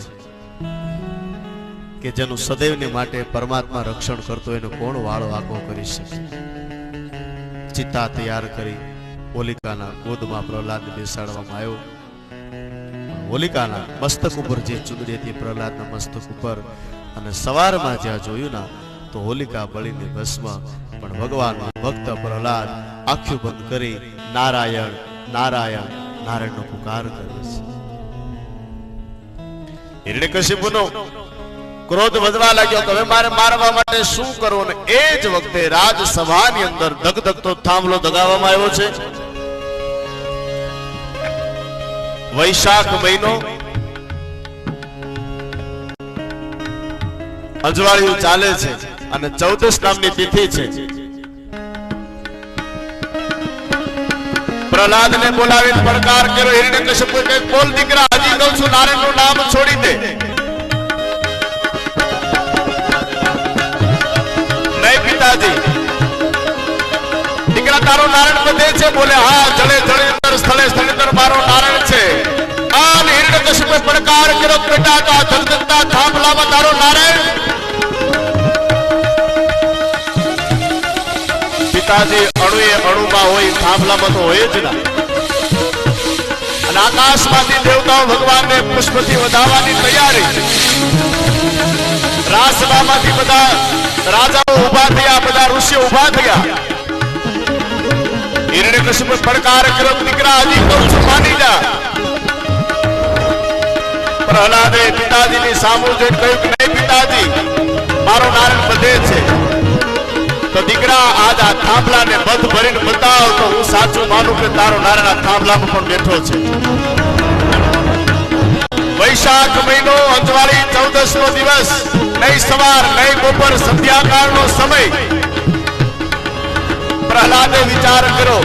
કે જેનું સદૈવને માટે પરમાત્મા રક્ષણ કરતો એનો કોણ વાળો આખો કરી શકે. ચિતા તૈયાર કરી હોલિકાના ગોદમાં પ્રહલાદને બેસાડવામાં આવ્યો. હોલિકાના મસ્તક ઉપર જે ચૂંદડી હતી પ્રહલાદના મસ્તક ઉપર, અને સવારમાં જ્યાં જોયું ના તો હોલિકા બળીને ભસ્મ. પણ ભગવાન ભક્ત પ્રહલાદ આંખો બંધ કરી નારાયણ નારાયણ નારાયણનો પુકાર કરે છે. હિરણ્યકશ્યપનો ક્રોધ વધવા લાગ્યો કે હવે મારે મારવા માટે શું કરવું, ને એ જ વખતે રાજસભાની અંદર ધગધગતો થાંભલો દગાવવામાં આવ્યો છે. વૈશાખ મહિનો, અજવાળિયું ચાલે છે અને 14 નામની તિથિ છે. પ્રહલાદને બોલાવીને પડકાર કર્યો. હિરણ્યકશ્યપુ કહે, બોલ દીકરા, હજી કહું છું, નારાયણનું નામ છોડી દે. નહીં પિતાજી, દીકરા તારો નારાયણ બધે છે? બોલે હા, જળે જળે અંદર સ્થળે સ્થળે અંદર મારો નારાયણ છે. અને હિરણ્યકશ્યપુએ પડકાર કર્યો, બેટા તો આ ધગધગતા થાંભલામાં તારો નારાયણ? પિતાજી, અણુએ અણુમાં હોય, થાંભલામાં તો હોય જ ના. અને આકાશમાંથી દેવતાઓ ભગવાનને પુષ્પથી વધાવવાની તૈયારી. રાજસભામાંથી બધા રાજાઓ ઉભા થયા, બધા ઋષિઓ ઉભા થયા. હિરણ્યકશ્યપુએ પડકાર કર્યો, દીકરા હજી કહું છું, માની જા. પ્રહલાદે પિતાજીની સામું જોઈને કહ્યું કે નહીં પિતાજી, મારો નારાયણ બધે છે. તો દીકરા, આજ આ થાંભલાને બંધ ભરીને બતાવ તો હું સાચું માનું કે તારો નારાયણ આ થાંભલામાં પણ બેઠો છે. વૈશાખ મહિનો, અજવાળી 14નો દિવસ, નહીં સવાર નહીં બપોર, સંધ્યાકાળનો સમય. પ્રહલાદે વિચાર કર્યો,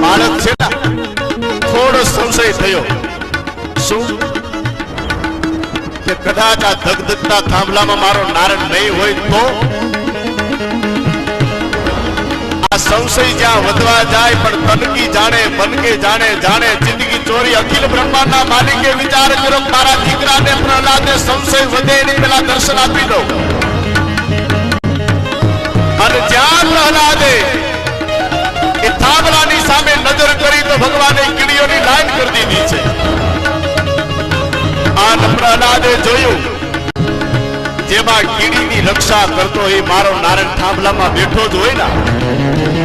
બાળક છે ને, થોડો સંશય થયો. શું કે કદાચ આ ધગધગતા થાંભલામાં મારો નારાયણ નહીં હોય તો? આ સંશય જ્યાં વધવા જાય પણ તનકી જાણે, મનકે જાણે, જાણે જિંદગી ચોરી. અખિલ બ્રહ્માંડના માલિકે વિચાર કર્યો, મારા દીકરાને પ્રહલાદને સંશય વધે એની પેલા દર્શન આપી દો. અને જ્યાં પ્રહલાદે એ થાંભલાની સામે નજર કરી તો ભગવાને કીડીઓની લાઈન કરી દીધી છે. આ પ્રહલાદે જોયું, જેમાં કીડીની રક્ષા કરતો એ મારો નારાયણ થાંભલામાં બેઠો જ હોય ને.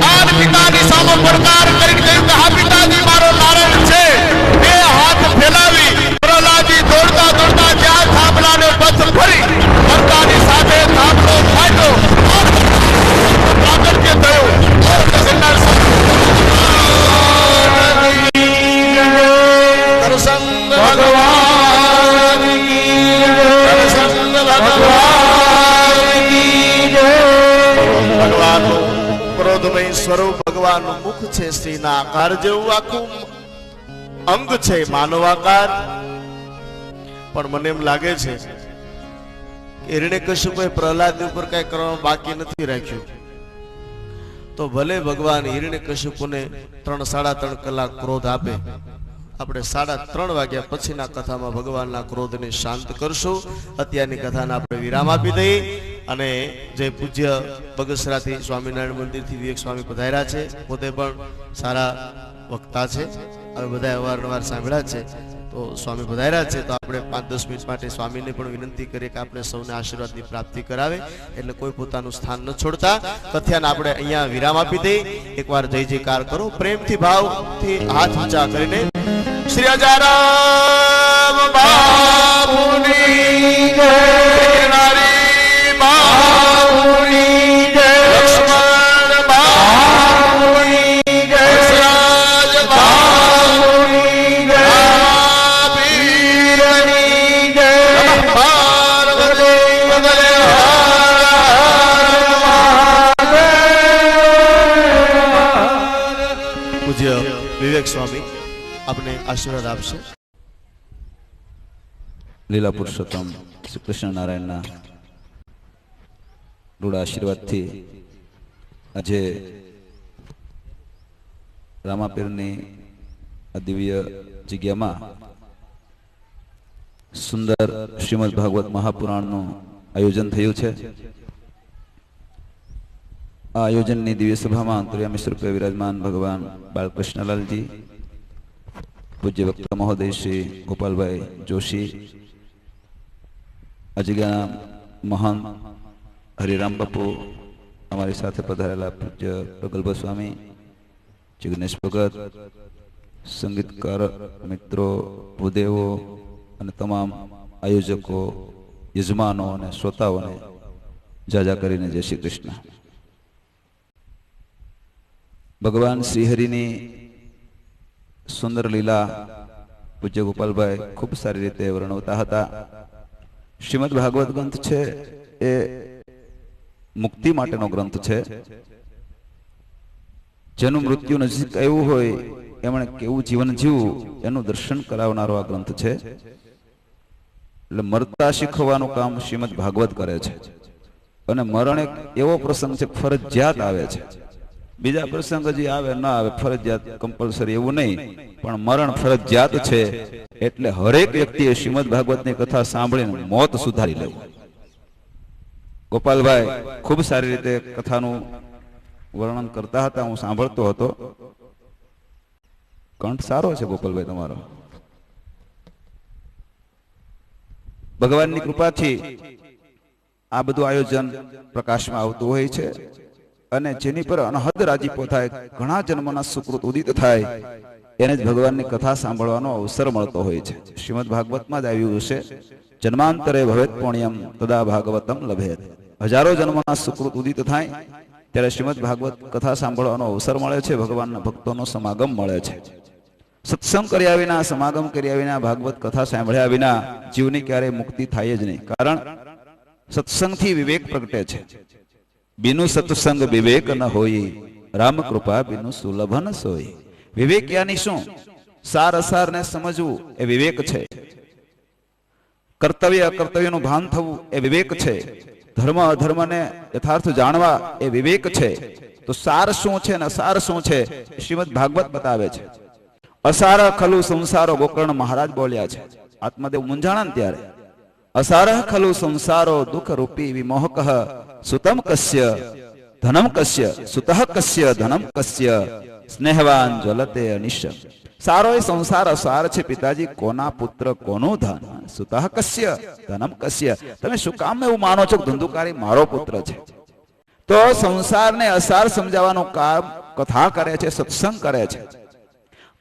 આ પિતાની સામે પડકાર કરીને કહ્યું કે હા પિતાજી, મારો નારાયણ છે. બે હાથ ફેલાવી પ્રહલાદજી દોડતા દોડતા જ્યાં થાંભલાને બંધ ફરી પડકારની સાથે થાંભલો ફાટ્યો. પ્રાગટ્ય થયું. દર્શન ભગવાન, દર્શન ભગવાનનું ક્રોધમય સ્વરૂપ, ભગવાનનું મુખ છે સ્ત્રીના આકાર જેવું, આખું અંગ છે માનવ આકાર. પણ મને એમ લાગે છે કે હિરણ્યકશ્યપુએ પ્રહલાદ ઉપર કઈ કરવાનું બાકી નથી રાખ્યું. તો ભલે ભગવાન હિરણ્યકશ્યપુને 3-3.5 કલાક ક્રોધ આપે, આપણે 3:30 વાગ્યા પછીના કથામાં ભગવાનના ક્રોધને શાંત કરશું. અત્યારની કથાને આપણે વિરામ આપી દઈએ. અને જે પૂજ્ય બગસરાથી સ્વામિનારાયણ મંદિરથી વિવેક સ્વામી પધાર્યા છે, પોતે પણ સારા વક્તા છે, હવે બધા અવારનવાર સાંભળ્યા છે. તો સ્વામી પધાર્યા છે તો આપણે 5-10 મિનિટ માટે સ્વામીને પણ વિનંતી કરીએ કે આપણે સૌને આશીર્વાદની પ્રાપ્તિ કરાવે. એટલે કોઈ પોતાનું સ્થાન ન છોડતા કથાને આપણે અહીંયા વિરામ આપી દઈએ. એકવાર જય જયકાર કરો, પ્રેમથી ભાવથી હાથ ઊંચા કરીને. શ્રી અજારામ બાપુની જય, નારી બાપુની જય, લક્ષ્મણ બાપુની જય, સરાજ બાપુની જય, વીરની જય, પાર્વતી વગરે પૂજ્ય વિવેક સ્વામી આપને આશીર્વાદ આપશે. લીલા પુરુષોત્તમ શ્રી કૃષ્ણ નારાયણના રૂડા આશીર્વાદથી આજે રામાપીરની આ દિવ્ય જગ્યામાં સુંદર શ્રીમદ ભાગવત મહાપુરાણનું આયોજન થયું છે. આ આયોજનની દિવ્ય સભામાં અંતર્યામી સ્વરૂપે વિરાજમાન ભગવાન બાલકૃષ્ણલાલજી, પૂજ્ય વક્તા મહોદય શ્રી ગોપાલભાઈ જોશી, આ જગ્યાના મહાન હરિરામ બાપુ, અમારી સાથે પધારેલા પૂજ્ય પ્રગલ્ભ સ્વામી, જિગ્નેશ ભગત, સંગીતકાર મિત્રો, ભૂદેવો અને તમામ આયોજકો, યજમાનો અને શ્રોતાઓને જાજા કરીને જય શ્રી કૃષ્ણ. ભગવાન શ્રીહરિની સુંદર લીલા પૂજ્ય ગોપાલભાઈ ખૂબ સારી રીતે વર્ણવતા હતા. શ્રીમદ ભાગવત ગ્રંથ છે એ મુક્તિ માટેનો ગ્રંથ છે. જેનું મૃત્યુ નજીક આવ્યું હોય એમણે કેવું જીવન જીવવું એનું દર્શન કરાવનારો આ ગ્રંથ છે. એટલે મરતા શીખવાનું કામ શ્રીમદ ભાગવત કરે છે. અને મરણ એક એવો પ્રસંગ છે ફરજિયાત આવે છે. બીજા પ્રસંગ હજી આવે ના આવે ફરજિયાત કમ્પલસરી એવું નહીં, પણ મરણ ફરજિયાત છે. એટલે હરેક વ્યક્તિએ શ્રીમદ ભાગવતની કથા સાંભળીને મોત સુધારી લેવું. ગોપાલભાઈ ખૂબ સારી રીતે કથાનું વર્ણન કરતા હતા. હું સાંભળતો હતો. કંઠ સારો છે ગોપાલભાઈ તમારો. ભગવાનની કૃપાથી આ બધું આયોજન પ્રકાશમાં આવતું હોય છે. અને જેની પર અનહદ રાજીપો થાય, ઘણા જન્મના સુકૃત ઉદિત થાય, એને જ ભગવાનની કથા સાંભળવાનો અવસર મળતો હોય છે. શ્રીમદ ભાગવતમાં જ આવ્યું છે, જન્માંતરે ભવેત પુણ્યમ તદા ભાગવતમ લભેત. હજારો જન્મના સુકૃત ઉદિત થાય ત્યારે શ્રીમદ ભાગવત કથા સાંભળવાનો અવસર મળે છે. ભગવાનના ભક્તોનો સમાગમ મળે છે. સત્સંગ કર્યા વિના, સમાગમ કર્યા વિના, ભાગવત કથા સાંભળ્યા વિના જીવની ક્યારેય મુક્તિ થાય જ નહીં. કારણ સત્સંગથી વિવેક પ્રગટે છે. બિનુ સત્સંગ વિવેક ન હોય, રામ કૃપા બિનુ સુલભ ન સોય. વિવેક યાની શું? સાર અસારને સમજવું એ વિવેક છે. કર્તવ્ય અકર્તવ્યનું ભાન થવું એ વિવેક છે. ધર્મ અધર્મને યથાર્થ જાણવા એ વિવેક છે. તો સાર શું છે અને અસાર શું છે શ્રીમદ ભાગવત બતાવે છે. અસાર ખલુ સંસારો, ગોકર્ણ મહારાજ બોલ્યા છે. આત્મદેવ મૂંઝાણા ને ત્યારે, અસાર ખલુ સંસારો દુઃખ રૂપી વિમોહક સુતમ કસ્ય ધનમ કસ્ય સુતઃ કસ્ય ધનમ કસ્ય સ્નેહવાન જ્વલતે અનિશ. સારો એ સંસાર અસાર છે પિતાજી. કોના પુત્ર કોનું ધન? સુતઃ કસ્ય ધનમ કસ્ય. તમે શું કામ એવું માનો છો કે ધંધુકારી મારો પુત્ર છે? તો સંસારને અસાર સમજાવવાનું કામ કથા કરે છે, સત્સંગ કરે છે.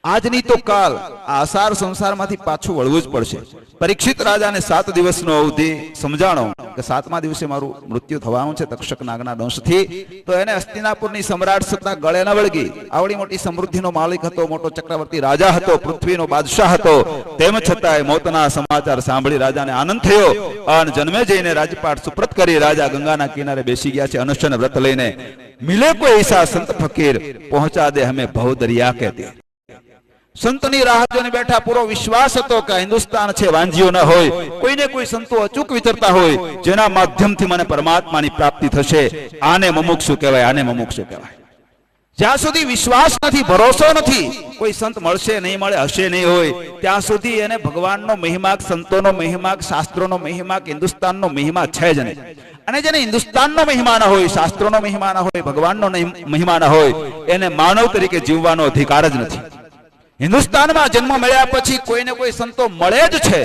આજની તો કાલ આ અસાર સંસારમાંથી પાછું વળવું જ પડશે. પરીક્ષિત રાજાને 7 દિવસનો અવધિ સમજાણો કે 7મા દિવસે મારું મૃત્યુ થવાનું છે તક્ષક નાગના દંશથી. તો એને હસ્તિનાપુરની સમ્રાટ સત્તા ગળે ન વળગી. આવડી મોટી સમૃદ્ધિનો માલિક હતો, મોટો ચક્રવર્તી રાજા હતો, પૃથ્વીનો બાદશાહ હતો. તેમ છતાંય મોતના સમાચાર સાંભળી રાજાને આનંદ થયો અને જન્મે જઈને રાજપાટ સુપ્રત કરી રાજા ગંગાના કિનારે બેસી ગયા છે અનુષ્ઠાન વ્રત લઈને. મિલે કોઈ એસા સંત ફકીર પહોંચા દે હમે ભવ દરિયા કે દે. સંતની રાહ જોઈને બેઠા. પૂરો વિશ્વાસ હતો કે હિન્દુસ્તાન છે વાંજીઓ ન હોય, કોઈને કોઈ સંતો અચૂક વિચરતા હોય જેના માધ્યમથી મને પરમાત્માની પ્રાપ્તિ થશે. આને મુમુક્ષુ કહેવાય, આને મુમુક્ષુ કહેવાય. જ્યાં સુધી વિશ્વાસ નથી, ભરોસો નથી, કોઈ સંત મળશે નહીં, મળે, હશે નહીં હોય, ત્યાં સુધી એને ભગવાનનો મહિમા, સંતોનો મહિમા, શાસ્ત્રોનો મહિમા, હિન્દુસ્તાનનો મહિમા છે જ નહીં. અને જેને હિન્દુસ્તાનનો મહિમા ન હોય, શાસ્ત્રોનો મહિમા ન હોય, ભગવાનનો મહિમા ન હોય, એને માનવ તરીકે જીવવાનો અધિકાર જ નથી. હિન્દુસ્તાનમાં જન્મ મળ્યા પછી કોઈને કોઈ સંતો મળે જ છે.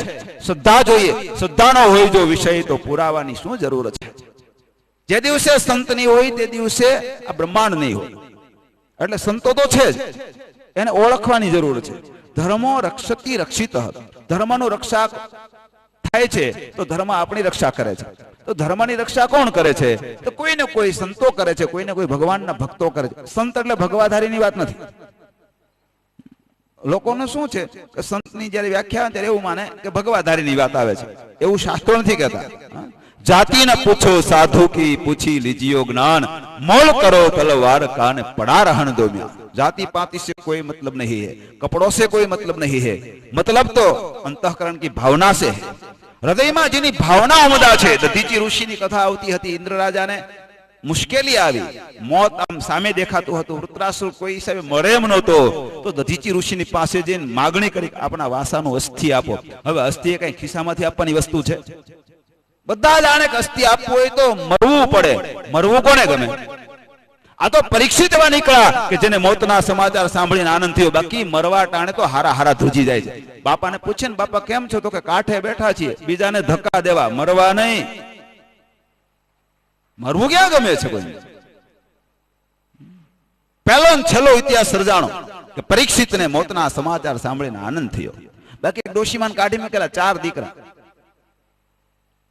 શ્રદ્ધા જોઈએ. શ્રદ્ધા ન હોય જો વિષય તો પુરાવાની શું જરૂર છે? જે દિવસે સંત નહીં હોય તે દિવસે આ બ્રહ્માંડ નહીં હોય. એટલે સંતો તો છે જ, એને ઓળખવાની જરૂર છે. ધર્મો રક્ષતી રક્ષિત. ધર્મનું રક્ષા થાય છે તો ધર્મ આપણી રક્ષા કરે છે. તો ધર્મની રક્ષા કોણ કરે છે? તો કોઈને કોઈ સંતો કરે છે, કોઈને કોઈ ભગવાનના ભક્તો કરે છે. સંત એટલે ભગવાધારીની વાત નથી. લોકોને શું છે કે સંતની જયારે વ્યાખ્યા ત્યારે એવું માને કે ભગવાધારીની વાત આવે છે. એવું શાસ્ત્રો નથી કહેતા. જાતિ ન પૂછો સાધુ કી પૂછી લીजियो જ્ઞાન, મોલ કરો તલવાર કાન પડા रहन दो म्यान. जाति पाति से कोई मतलब नहीं है, कपड़ों से कोई मतलब नहीं है. मतलब तो अंतःकरण की भावना से है. હૃદયમાં જેની ભાવના ઉમદા છે. દધીચી ઋષિની કથા આવતી હતી. ઇન્દ્ર રાજાને મુશ્કેલી આવી, મોત આમ સામે દેખાતું હતું. વૃત્રાસુર કોઈ હિસાબે મળે એમ નહોતો. તો દધીચી ઋષિની પાસે જઈને માગણી કરી, આપણા વાસાનું અસ્થિ આપો. હવે અસ્થિ એ કઈ ખિસ્સામાંથી આપવાની વસ્તુ છે? બધા જાણે કે અસ્થિ આપવું હોય તો મરવું પડે. મરવું કોને ગમે? આ તો પરીક્ષિત એવા નીકળ્યા કે જેને મોતના સમાચાર સાંભળીને આનંદ થયો. બાકી મરવા ટાણે તો હારા હારા ધ્રુજી જાય છે. બાપાને પૂછે ને, બાપા કેમ છો? તો કે કાંઠે બેઠા છીએ, બીજાને ધક્કા દેવા, મરવા નહીં. મરવું ક્યાં ગમે છે કોઈ? પહેલો છેલ્લો ઇતિહાસ સર્જાણો કે પરીક્ષિતને મોતના સમાચાર સાંભળીને આનંદ થયો. બાકી ડોશીમાન કાઢી મૂકેલા 4 દીકરા.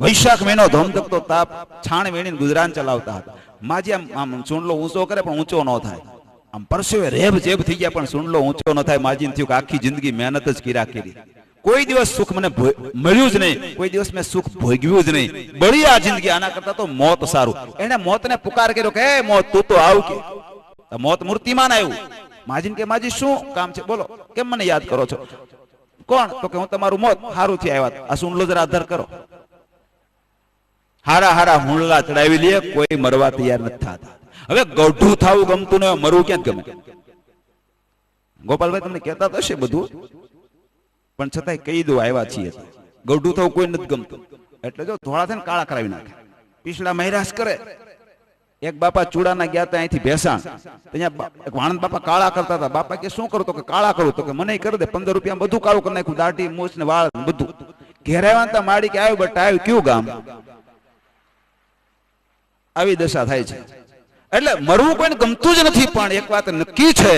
વૈશાખ મહિનો ધોમધકતો તાપ, છાણ વેણીને ગુજરાન ચલાવતા હતા. માજી આમ સુંડલો ઊંચો કરે પણ ઊંચો ન થાય, આમ પરસેવે રેબ જેબ થઈ ગયા પણ સુંડલો ઊંચો ન થાય. માજીને થયું કે આખી જિંદગી મહેનત જ કર્યા કરી, કોઈ દિવસ સુખ મને મળ્યું જ નહીં, કોઈ દિવસ મેં સુખ ભોગવ્યું જ નહીં, બળી આ જિંદગી, આના કરતા તો મોત સારું. એને મોતને પુકાર કર્યો કે હે મોત તું તો આવ કે. મોત મૂર્તિમાન આવ્યું. માજીને કે માજી શું કામ છે બોલો, કેમ મને યાદ કરો છો? કોણ? તો કે હું તમારું મોત, હારું થી આવ્યા, આ સુંડલો જરા આધાર કરો. હારા હારા હુંડલા ચડાવી લે, કોઈ મરવા તૈયાર નથી થતા. હવે ગઢું થવું ગમતું ને મરવું ક્યાં ગમે? ગોપાલભાઈ તમને કહેતા તો હશે બધું, પણ છતાંય કહી દો આવ્યા છીએ. ગઢું થવું કોઈ નથી ગમતું, એટલે જો ધોળા થઈને કાળા કરાવી નાખે, પીછડા મહેરાશ કરે. એક બાપા ચૂડાના ગયા હતા અહીંથી ભેસાણ, ત્યાં વાણંદ બાપા કાળા કરતા હતા. બાપા કે શું કરું? તો કે કાળા કરું. તો કે મને કરી દે, 15 રૂપિયા બધું કાળું કરી નાખ્યું, દાઢી મૂછ ને વાળ બધું. ઘેરાવા માડી કે આવ્યું બટા આવ્યું, કયું ગામ? આવી દશા થાય છે. એટલે મરવું કોઈને ગમતું જ નથી, પણ એક વાત નક્કી છે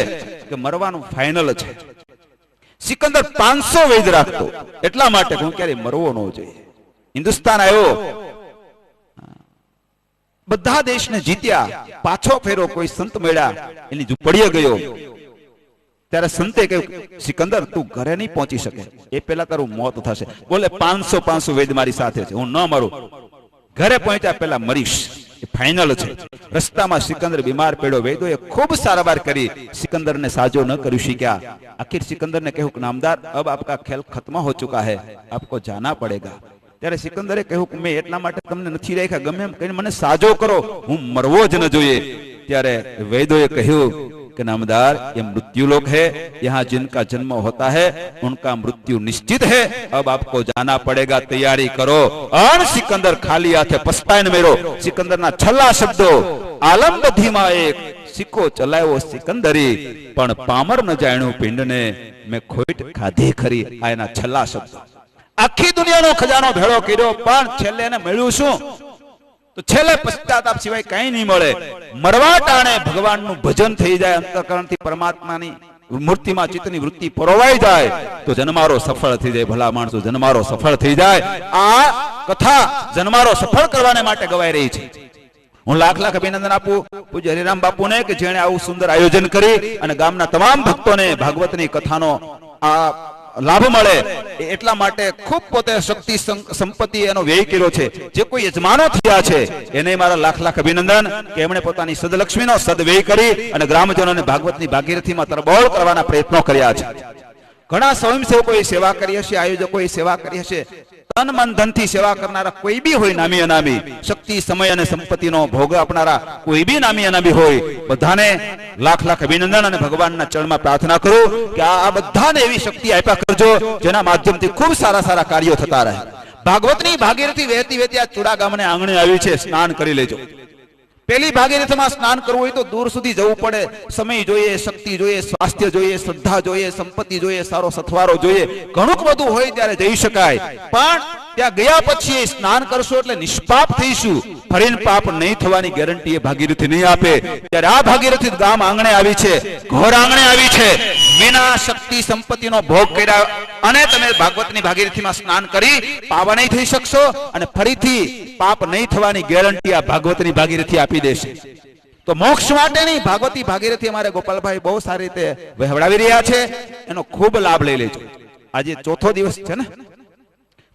કે મરવાનું ફાઇનલ છે. સિકંદર 500 વૈદ રાખતો, એટલા માટે હું ક્યારે મરવો ન જોઈએ. હિન્દુસ્તાન આવ્યો, બધા દેશને જીત્યા, પાછો ફેરો કોઈ સંત મળ્યા, એની ઝૂંપડીએ ગયો, ત્યારે સંતે કહ્યું સિકંદર તું ઘરે નહીં પહોંચી શકે, એ પહેલા તારું મોત થશે. બોલે 500 વૈદ મારી સાથે છે, હું ન મરું. ઘરે પહોંચ્યા પહેલા મરીશ, એ ફાઇનલ છે. રસ્તામાં સિકંદર બીમાર પડ્યો, વૈદોએ ખૂબ સારવાર કરી, સિકંદરને સાજો ન કરી શક્યા. આખિર સિકંદરને કહ્યું કે નામદાર अब आपका खेल खत्म हो चुका है, आपको जाना पड़ेगा. ત્યારે સિકંદરે કહ્યું કે મેં એટલા માટે તમને નથી રાખ્યા, ગમે એમ કહીને મને સાજો કરો, હું મરવો જ ન જોઈએ. ત્યારે વૈદોએ કહ્યું कि नामदार ये मृत्यु लोक है, यहाँ जिनका जन्म होता है उनका मृत्यु निश्चित है, अब आपको जाना पड़ेगा, तैयारी करो. और सिकंदर खाली हाथे पछताઈને મેરો. સિકંદરના છેલ્લા શબ્દો, આલમ બધીમાં એક સિક્કો ચલાવ્યો સિકંદરી, પણ પામર ન જાણ્યું પિંડને, મેં ખોટ ખાધી ખરી. આ એના છેલ્લા શબ્દો. આખી દુનિયાનો ખજાનો ભેળો કર્યો, પણ છેલ્લે એને મળ્યું શું? તો છેલ્લે પશ્ચાતાપ સિવાય કઈ નહીં મળે. મરવા ટાણે ભગવાનનું ભજન થઈ જાય, અંતઃકરણથી પરમાત્માની મૂર્તિમાં ચિત્તની વૃત્તિ પરોવાઈ જાય તો જન્મારો સફળ થઈ જાય. ભલા માણસો, જન્મારો સફળ થઈ જાય. આ કથા જન્મારો સફળ કરવાને માટે ગવાઈ રહી છે. હું લાખ લાખ અભિનંદન આપું પૂજ્ય હરિરામ બાપુને કે જેણે આવું સુંદર આયોજન કરી અને ગામના તમામ ભક્તોને ભાગવતની કથાનો આ લાભ મળે એટલા માટે ખૂબ પોતે શક્તિ સંપત્તિ એનો વ્યય કર્યો છે. જે કોઈ યજમાનો થયા છે એને મારા લાખ લાખ અભિનંદન કે એમણે પોતાની સદલક્ષ્મીનો સદવ્યય કરી અને ગ્રામજનોને ભાગવતની ભાગીરથીમાં તરબોળ કરવાના પ્રયત્નો કર્યા છે. ઘણા સ્વયંસેવકોએ સેવા કરી હશે, આયોજકોએ સેવા કરી હશે. તન મન ધનથી સેવા કરનારા કોઈ બી હોય, નામી અનામી, શક્તિ સમય અને સંપત્તિનો ભોગ આપનારા કોઈ બી નામી અનામી હોય, બધાને લાખ લાખ અભિનંદન અને ભગવાનના ચરણમાં પ્રાર્થના કરું કે આ બધાને એવી શક્તિ આપ્યા કરજો જેના માધ્યમથી ખૂબ સારા સારા કાર્યો થતા રહે. ભાગવતની ભાગીરથી વહેતી વહેતી આ ચુડા ગામને આંગણે આવી છે, સ્નાન કરી લેજો. પેલી ભાગીરથમાં સ્નાન કરવું હોય તો દૂર સુધી જવું પડે. સમય જોઈએ, શક્તિ જોઈએ, સ્વાસ્થ્ય જોઈએ, શ્રદ્ધા જોઈએ, સંપત્તિ જોઈએ, સારો સથવારો જોઈએ, ઘણું બધું હોય ત્યારે જઈ શકાય. પણ ત્યાં ગયા પછી સ્નાન કરશો એટલે નિષ્પાપ થઈશું, ફરીને પાપ નહીં થવાની ગેરંટી એ ભાગીરથી નહીં આપે. ત્યારે આ ભાગીરથી ગામ આંગણે આવી છે, ઘર આંગણે આવી છે. વિના શક્તિ સંપત્તિનો ભોગ કર્યા અને તમે ભાગવતની ભાગીરથીમાં સ્નાન કરી પાવા નહીં થઈ શકશો અને ફરીથી પાપ નહીં થવાની ગેરંટી આ ભાગવતની ભાગીરથી આપી દેશે. તો મોક્ષ માટેની ભાગવતી ભાગીરથી અમારે ગોપાલભાઈ બહુ સારી રીતે વહેવડાવી રહ્યા છે, એનો ખૂબ લાભ લઈ લેજો. આજે ચોથો દિવસ છે ને,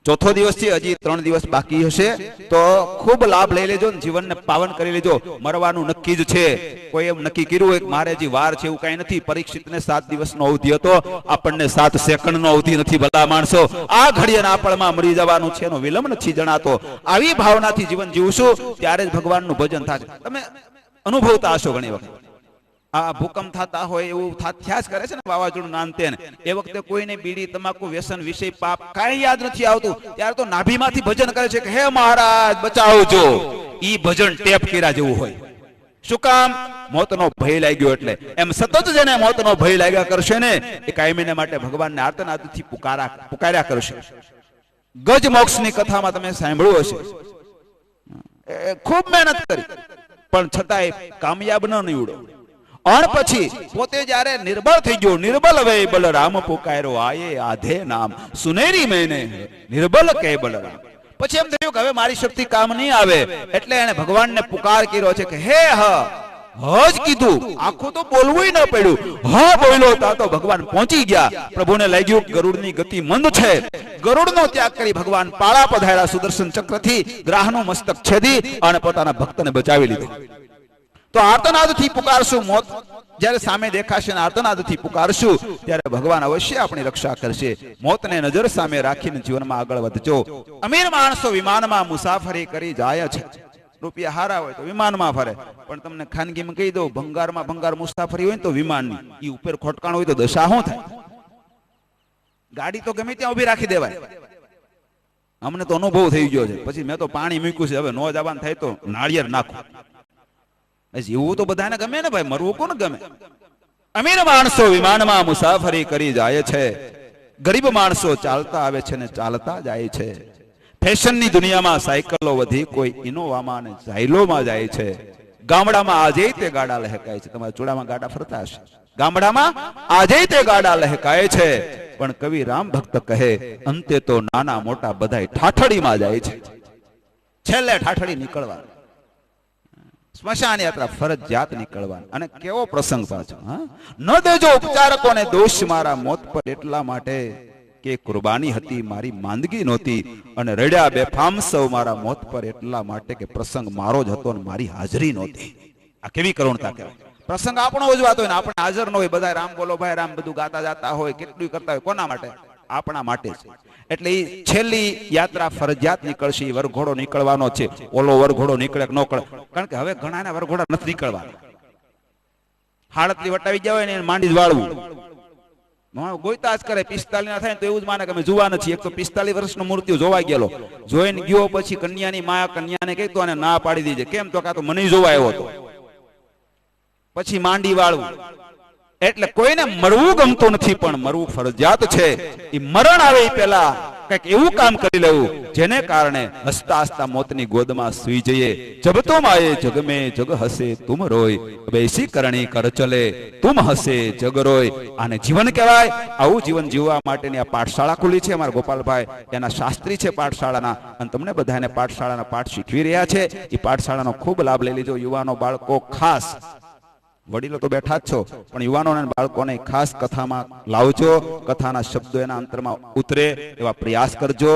ચોથો દિવસ છે, હજી 3 દિવસ બાકી હશે, તો ખૂબ લાભ લઈ લેજો, જીવનને પાવન કરી લેજો. મરવાનું નક્કી જ છે. કોઈ એમ નક્કી કર્યું હોય મારે હજી વાર છે એવું કઈ નથી. પરીક્ષિતને 7 દિવસનો અવધિ હતો, આપણને 7 સેકન્ડનો અવધિ નથી. ભલા માણસો, આ ઘડીના આપળમાં મરી જવાનું છે, એનો વિલંબ નથી જણાતો. આવી ભાવનાથી જીવન જીવશું ત્યારે જ ભગવાનનું ભજન થશે. તમે અનુભવતા હશો ઘણી વખત આ ભૂકંપ થતા હોય એવું થયા જ કરે છે ને, વાવાઝોડું નાનતે ને એ વખતે કોઈને બીડી તમાકુ વ્યસન વિષય પાપ કાંઈ યાદ નથી આવતું, ત્યારે તો નાભીમાંથી ભજન કરે છે કે હે મહારાજ બચાવજો. ઈ ભજન ટેપ કર્યા જેવું હોય. શું કામ? મોતનો ભય લાગ્યો એટલે. એમ સતત જેને મોતનો ભય લાગ્યા કરશે ને એ કાયમીને માટે ભગવાનને આર્તનાદથી પુકાર્યા કરશે. ગજ મોક્ષની કથામાં તમે સાંભળ્યું હશે, ખૂબ મહેનત કરી પણ છતાંય કામયાબ ન નીવડો. અને પછી પોતે જ્યારે નિર્બળ થઈ ગયો, નિર્બલ વે બલરામ પુકાર્યો આયે આધે નામ સુનેરી મેને નિર્બલ કે બલરામ. પછી એમ થયું કે હવે મારી શક્તિ કામ નહીં આવે, એટલે એને ભગવાનને પુકાર કર્યો છે કે હે હજ કીધું, આખું તો બોલવું ન પડ્યું, હા બોલ્યો તો ભગવાન પહોંચી ગયા. પ્રભુને લાગ્યું ગરુડની ગતિ મંદ છે. ગરુડનો ત્યાગ કરી ભગવાન પાળા પધાર્યા. સુદર્શન ચક્રથી ગ્રાહનું મસ્તક છેદી અને પોતાના ભક્તને બચાવી લીધો. તો આર્તનાદથી પુકારશું, મોત જ્યારે સામે દેખાશે ને આર્તનાદથી પુકારશું ત્યારે ભગવાન અવશ્ય આપણી રક્ષા કરશે. મોતને નજર સામે રાખીને જીવનમાં આગળ વધજો. અમીર માણસો વિમાનમાં મુસાફરી કરી જાય છે. રૂપિયા હારા હોય તો વિમાનમાં ફરે, પણ તમને ખાનગીમાં કહી દઉં, ભંગારમાં ભંગાર મુસાફરી હોય ને તો વિમાનની ઈ ઉપર ખોટકાણ હોય તો દશા શું થાય? ગાડી તો ગમે ત્યાં ઉભી રાખી દેવાય. અમને તો અનુભવ થઈ ગયો છે. પછી મેં તો પાણી મૂક્યું છે, હવે નો જવાનું થાય તો નાળિયેર નાખું. એવું તો બધાને ગમે ને ભાઈ, મરવું કોને ગમે? અમીર માણસો વિમાનમાં મુસાફરી કરી જાય છે, ગરીબ માણસો ચાલતા આવે છે ને ચાલતા જાય છે. ફેશનની દુનિયામાં સાયકલો વધી, કોઈ ઇનોવામાં અને ઝાયલોમાં જાય છે. ગામડામાં આજે તે ગાડા લહેકાય છે. તમારા ચોડામાં ગાડા ફરતા હશે. ગામડામાં આજે તે ગાડા લહેકાય છે, પણ કવિ રામ ભક્ત કહે અંતે તો નાના મોટા બધાય ઠાઠડીમાં જાય છે. છેલ્લે ઠાઠડી નીકળવાનું. સ્મશાન યાત્રા ફરજિયાત નીકળવાનું. અને કેવો પ્રસંગ પાછો! ન દેજો ઉપચારકોને દોષ મારા મોત પર એટલા માટે કે કુરબાની હતી મારી માંદગી નહોતી, અને રડ્યા બેફામ સૌ મારા મોત પર એટલા માટે કે પ્રસંગ મારો જ હતો ને મારી હાજરી નહોતી. આ કેવી કરુણતા કહેવાય! પ્રસંગ આપણો ઉજવાતો હોય ને આપણે હાજર ન હોય. બધા રામ બોલો ભાઈ રામ બધું ગાતા જાતા હોય, કેટલું કરતા હોય, કોના માટે? આપણા માટે જ. એટલે એ છેલ્લી યાત્રા ફરજિયાત નીકળશે. વરઘોડો નીકળવાનો છે. ઓલો વરઘોડો નીકળે કે ન નીકળે? કારણ કે હવે ઘણાના વરઘોડા નથી નીકળવાના. હાડતલી વટાવી ગયા હોય ને માંડી જ વાળવું. ગોઈતા જ કરે. 45 ના થાય તો એવું જ માને કે અમે જુવાન છીએ. એક તો 45 વર્ષનો મૃત્યુ જોવા ગયેલો, જોઈને ગયો પછી કન્યાની મા કન્યાને કહેતો અને ના પાડી દીધે. કેમ તો કાં તો મને જોવા આવ્યો હતો. પછી માંડી વાળવું. એટલે કોઈને મરવું ગમતું નથી, પણ મરવું ફરજિયાત છે. એ મરણ આવે પહેલા કંઈક એવું કામ કરી લેવું જેને કારણે હસતા હસતા મોતની ગોદમાં સુઈ જઈએ. જબ તુમ આયે જગ મેં જગ હસે તુમ રોય, બેસી કરણી કર ચલે તુમ હસે જગ રોય. આને જીવન કહેવાય. આવું જીવન જીવવા માટેની આ પાઠશાળા ખુલી છે. અમારા ગોપાલભાઈ એના શાસ્ત્રી છે પાઠશાળાના, અને તમને બધાને પાઠશાળાના પાઠ શીખવી રહ્યા છે. એ પાઠશાળાનો ખૂબ લાભ લઈ લીજો. યુવાનો બાળકો ખાસ, વડીલો તો બેઠા જ છો, પણ યુવાનોને બાળકોને ખાસ કથામાં લાવજો. કથાના શબ્દો એના અંતરમાં ઉતરે એવા પ્રયાસ કરજો.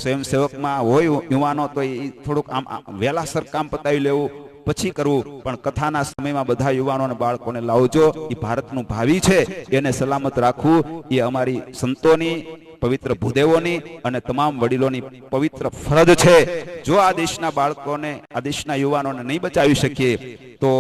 સ્વયંસેવકમાં હોય યુવાનો તો એ થોડુંક આમ વહેલાસર કામ પતાવી લેવું, પછી કરવું, પણ કથાના સમયમાં બધા યુવાનો અને બાળકોને લાવજો. એ ભારતનું ભાવિ છે, એને સલામત રાખવું એ અમારી સંતોની, પવિત્ર ભૂદેવોની અને તમામ વડીલોની પવિત્ર ફરજ છે. જો આ દેશના બાળકોને, આ દેશના યુવાનોને નહીં બચાવી શકીએ તો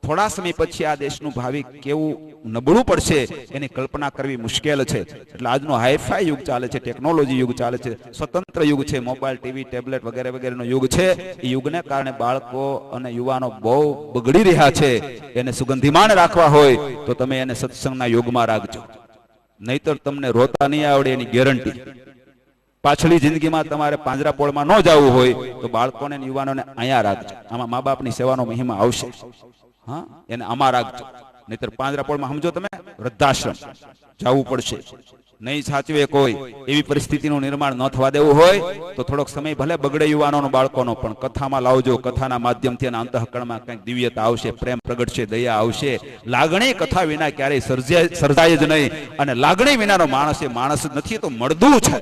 થોડા સમય પછી આ દેશનું ભાવિ કેવું નબળું પડશે એની કલ્પના કરવી મુશ્કેલ છે. એટલે આજનો હાઈફાઈ યુગ ચાલે છે, ટેકનોલોજી યુગ ચાલે છે, સ્વતંત્ર યુગ છે, મોબાઈલ, ટીવી, ટેબ્લેટ વગેરે વગેરેનો યુગ છે. એ યુગને કારણે બાળકો અને યુવાનો બહુ બગડી રહ્યા છે. એને સુગંધિમાન રાખવા હોય તો તમે એને સત્સંગના યુગમાં રાખજો, નહીતર તમને રોતા નહીં આવડે એની ગેરંટી. પાછલી જિંદગીમાં તમારે પાંજરાપોળમાં ન જવું હોય તો બાળકોને યુવાનોને અહીંયા રાખજો. આમાં મા બાપની સેવાનો મહિમા આવશે. હા, એને આમાં રાખજો, નહીતર પાંજરાપોળમાં સમજો તમે વૃદ્ધાશ્રમ જવું પડશે. નહીં સાચવે કોઈ, એવી પરિસ્થિતિનું નિર્માણ ન થવા દેવું હોય તો થોડોક સમય ભલે બગડે યુવાનોનો, બાળકોનો, પણ કથામાં લાવજો. કથાના માધ્યમથી એના અંતઃકરણમાં કંઈક દિવ્યતા આવશે, પ્રેમ પ્રગટશે, દયા આવશે. લાગણી કથા વિના ક્યારેય સર્જાય જ નહીં, અને લાગણી વિનાનો માણસ એ માણસ જ નથી, તો મળદું છે.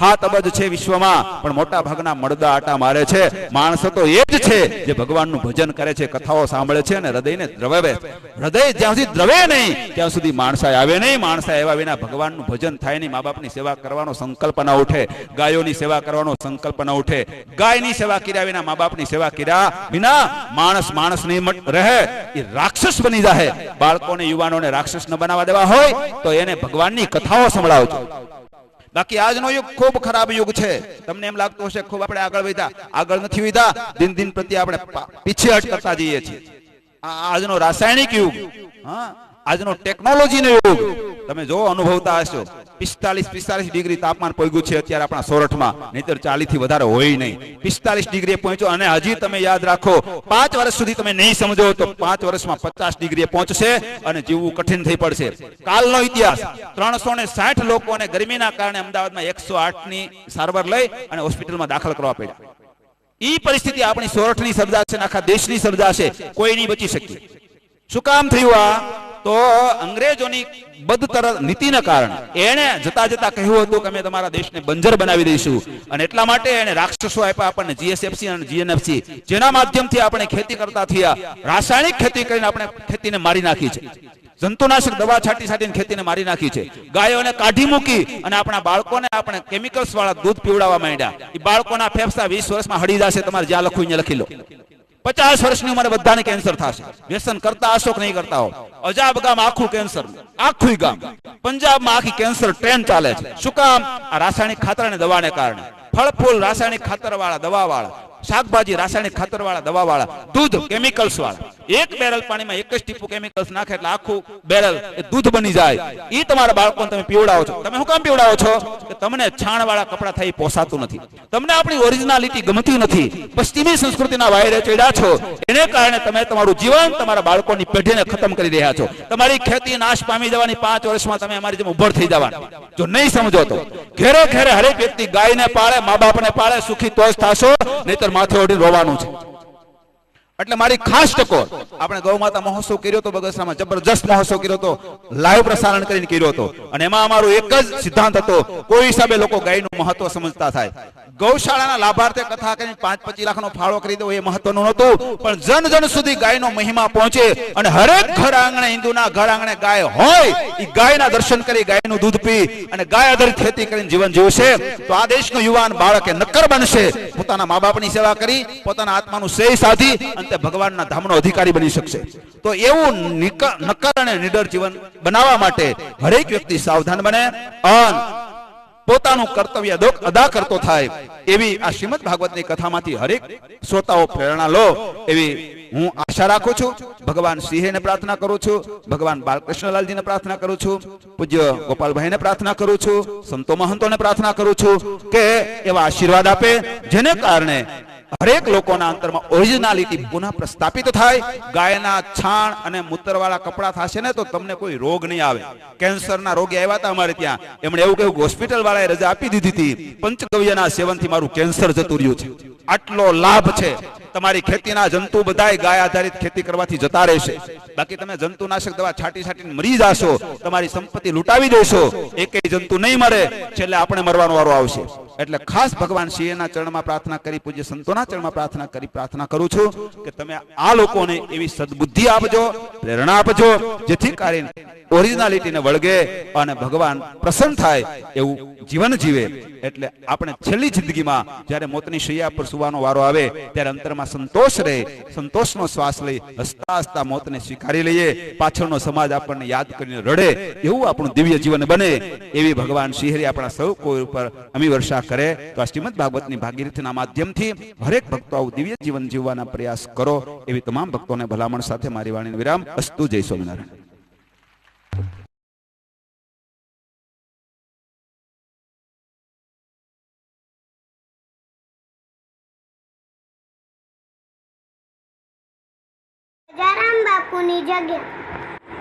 હાથ અબજ છે વિશ્વમાં, પણ મોટા ભાગના મળદા આટા મારે છે. માણસો તો એ જ છે જે ભગવાનનું ભજન કરે છે, કથાઓ સાંભળે છે અને હૃદયને દ્રવે. હૃદય જ્યાં સુધી દ્રવે નહીં ત્યાં સુધી માણસાઈ આવે નહીં. માણસાઈ આવ્યા વિના ભગવાનનું ભજન થાય નહીં. મા બાપની સેવા કરવાનો સંકલ્પ ન ઉઠે, ગાયોની સેવા કરવાનો સંકલ્પ ન ઉઠે. ગાયની સેવા કર્યા વિના, મા બાપની સેવા કર્યા વિના માણસ નહીં રહે, એ રાક્ષસ બની જાય. બાળકોને, યુવાનોને રાક્ષસ ન બનાવવા દેવા હોય તો એને ભગવાનની કથાઓ સંભળાવજો. બાકી આજનો યુગ ખૂબ ખરાબ યુગ છે. તમને એમ લાગતું હશે ખૂબ આપણે આગળ વધ્યા, આગળ નથી વધ્યા. દિન દિન પ્રત્યે આપણે પીછેહટ કરતા જઈએ છીએ. આજનો રાસાયણિક યુગ, હા, આજનો ટેકનોલોજીનો યુગ તમે જો અનુભવતા હશો 45 ડિગ્રી તાપમાન પહોંચ્યું છે અત્યારે આપણા સોરઠમાં, નહીતર 40 થી વધારે હોય નહીં. 45 ડિગ્રીએ પહોંચ્યો અને હજી તમે યાદ રાખો 5 વર્ષ સુધી તમે નહીં સમજો તો 5 વર્ષમાં 50 ડિગ્રીએ પહોંચશે અને જીવવું કઠિન થઈ પડશે. કાલનો ઇતિહાસ 360 લોકોને ગરમીના કારણે અમદાવાદમાં 108 ની સારવાર લઈ અને હોસ્પિટલમાં દાખલ કરવા પડ્યા. ઈ પરિસ્થિતિ આપણી સોરઠની સર્જાશે, આખા દેશની સર્જાશે, કોઈ નહીં બચી શકે. શું કામ થયું આ? તો અંગ્રેજોની બદતર નીતિના કારણે એને જતા જતા કહ્યું હતું કે અમે તમારા દેશને બંજર બનાવી દઈશું, અને એટલા માટે એને રાક્ષસો આપ્યા આપણને જીએસએફસી અને જીએનએફસી, જેના માધ્યમથી આપણે ખેતી કરતા થયા. રાસાયણિક ખેતી કરીને આપણે ખેતીને મારી નાખી છે. જંતુનાશક દવા છાંટીને ખેતીને મારી નાખી છે. ગાયોને કાઢી મૂકી અને આપણા બાળકોને આપણે કેમિકલ્સ વાળા દૂધ પીવડાવવા માંડ્યા. એ બાળકોના ફેફસા 20 વર્ષમાં હળી જશે. તમારે જ્યાં લખવું અહીંયા લખી લો. 50 વર્ષની ઉંમરે બધાને કેન્સર થશે. વ્યસન કરતા હશો કે નહીં કરતા હો. અજાબ ગામ આખું કેન્સર, આખું ગામ. પંજાબમાં આખી કેન્સર ટ્રેન ચાલે છે. શું કામ? આ રાસાયણિક ખાતર અને દવાને કારણે. ફળ ફૂલ રાસાયણિક ખાતર વાળા, દવા વાળા. શાકભાજી રાસાયણિક ખાતર વાળા, દવા વાળા. દૂધ કેમિકલ્સ વાળા. એક બેરલ પાણીમાં એક જ ટીપું કેમિકલ્સ નાખે એટલે આખું બેરલ એ દૂધ બની જાય. એ તમારા બાળકોને તમે પીવડાવો છો. તમે શું કામ પીવડાવો છો? કે તમને છાણ વાળા કપડા થઈ પોસાતું નથી, તમને આપણી ઓરિજિનાલિટી ગમતી નથી, પશ્ચિમી સંસ્કૃતિના વાયરે ચડ્યા છો. એને કારણે તમે તમારું જીવન તમારા બાળકોની પેઢીને ખતમ કરી રહ્યા છો. તમારી ખેતી નાશ પામી જવાની. 5 વર્ષમાં તમે અમારી જેમ ઉભર થઈ જવાના જો નહીં સમજો તો. ઘેરે ઘેરે હરેક વ્યક્તિ ગાયને પાળે, મા બાપને પાળે, સુખી તો જ થશો, નહીતર માથે ઓઢી રોવાનું છે. એટલે મારી ખાસ ટકોર આપણે ગૌ માતા મહોત્સવ કર્યો હતો બગસરામાં, જબરજસ્ત મહોત્સવ કર્યો હતો, લાઈવ પ્રસારણ કરીને કર્યો હતો. અને એમાં અમારો એક જ સિદ્ધાંત હતો, કોઈ હિસાબે લોકો ગાયનું મહત્વ સમજતા થાય. ગૌશાળાના લાભાર્થે કથા કરીને 5-25 લાખનો ફાળો કરી દો એ મહત્વનું નહોતું, પણ જન જન સુધી ગાયનો મહિમા પહોંચે અને હરેક ઘર આંગણે, હિન્દુના ઘર આંગણે ગાય હોય, એ ગાયના દર્શન કરી, ગાયનું દૂધ પી અને ગાય આધારિત ખેતી કરીને જીવન જીવશે તો આ દેશનો યુવાન બાળક નક્કર બનશે. પોતાના મા બાપની સેવા કરી, પોતાના આત્માનું શ્રેય સાધી અંતે ભગવાનના ધામનો અધિકારી બની શકશે. તો એવું નક્કર અને નિડર જીવન બનાવવા માટે હરેક વ્યક્તિ સાવધાન બને અને પોતાનું કર્તવ્ય અદા કરતો થાય એવી આ શ્રીમદ ભાગવતની કથામાંથી હરેક શ્રોતાઓ પ્રેરણા લો એવી હું આશા રાખું છું. ભગવાન સિંહને પ્રાર્થના કરું છું, ભગવાન બાલકૃષ્ણલાલજીને પ્રાર્થના કરું છું, પૂજ્ય ગોપાલભાઈને પ્રાર્થના કરું છું, સંતો મહંતોને પ્રાર્થના કરું છું કે એવા આશીર્વાદ આપે જેને કારણે હરેક લોકોના અંતરમાં ઓરિજિનાલિટી પુનઃ પ્રસ્થાપિત થાય. ગાયના છાણ અને મૂત્રવાળા કપડા થશે ને તો તમને કોઈ રોગ નહીં આવે. કેન્સરના રોગી આવ્યા હતા અમારે ત્યાં, એમણે એવું કહ્યું હોસ્પિટલ વાળાએ રજા આપી દીધી હતી, પંચગવ્યના સેવનથી મારું કેન્સર જતું રહ્યું છે. આટલો લાભ છે. તમારી ખેતીના જંતુ બધાય ગાય આધારિત ખેતી કરવાથી જતા રહેશે. બાકી તમે જંતુનાશક દવા છાંટીને મરી જાશો, તમારી સંપત્તિ લૂંટાવી દેશો, એકેય જંતુ નહીં મરે, છેલ્લે આપણે મરવાનો વારો આવશે. એટલે ખાસ ભગવાન શિવના ચરણમાં પ્રાર્થના કરી, પૂજ્ય સંતોના ચરણમાં પ્રાર્થના કરી પ્રાર્થના કરું છું કે તમે આ લોકોને એવી સદબુદ્ધિ આપજો, પ્રેરણા આપજો, જેથી કરીને ઓરિજિનાલિટીને વળગે અને ભગવાન પ્રસન્ન થાય એવું જીવન જીવે. એટલે આપણે છેલ્લી જિંદગીમાં જ્યારે મોતની શૈયા પર સુવાનો વારો આવે ત્યારે અંતરમાં સંતોષ રહે, સંતોષનો શ્વાસ લઈ હસતા હસતા મોતને સ્વીકારી લઈએ. પાછળનો સમાજ આપણને યાદ કરીને રડે એવું આપણું દિવ્ય જીવન બને એવી ભગવાન શ્રીહરિ આપણા સૌ કોઈ ઉપર અમી વર્ષા કરે. તો આ શ્રીમદ ભાગવતની ભાગીરથીના માધ્યમથી હરેક ભક્તો આવું દિવ્ય જીવન જીવવાના પ્રયાસ કરો એવી તમામ ભક્તોને ભલામણ સાથે મારી વાણીનો વિરામ. અસ્તુ. જય સ્વામિનારાયણ. રાજારામ બાપુની જગ્યા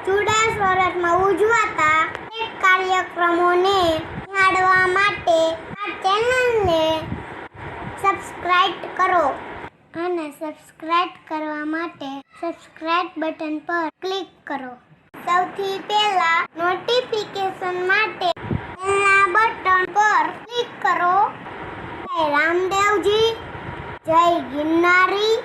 ચુડા સોરઠમાં ઉજવાતા અનેક કાર્યક્રમોને નિહાળવા માટે આ ચેનલને સબસ્ક્રાઇબ કરો. અને સબસ્ક્રાઇબ કરવા માટે સબસ્ક્રાઇબ બટન પર ક્લિક કરો. સૌથી પહેલા નોટિફિકેશન માટે બેલના બટન પર ક્લિક કરો. જય રામદેવજી, જય ગિરનારી.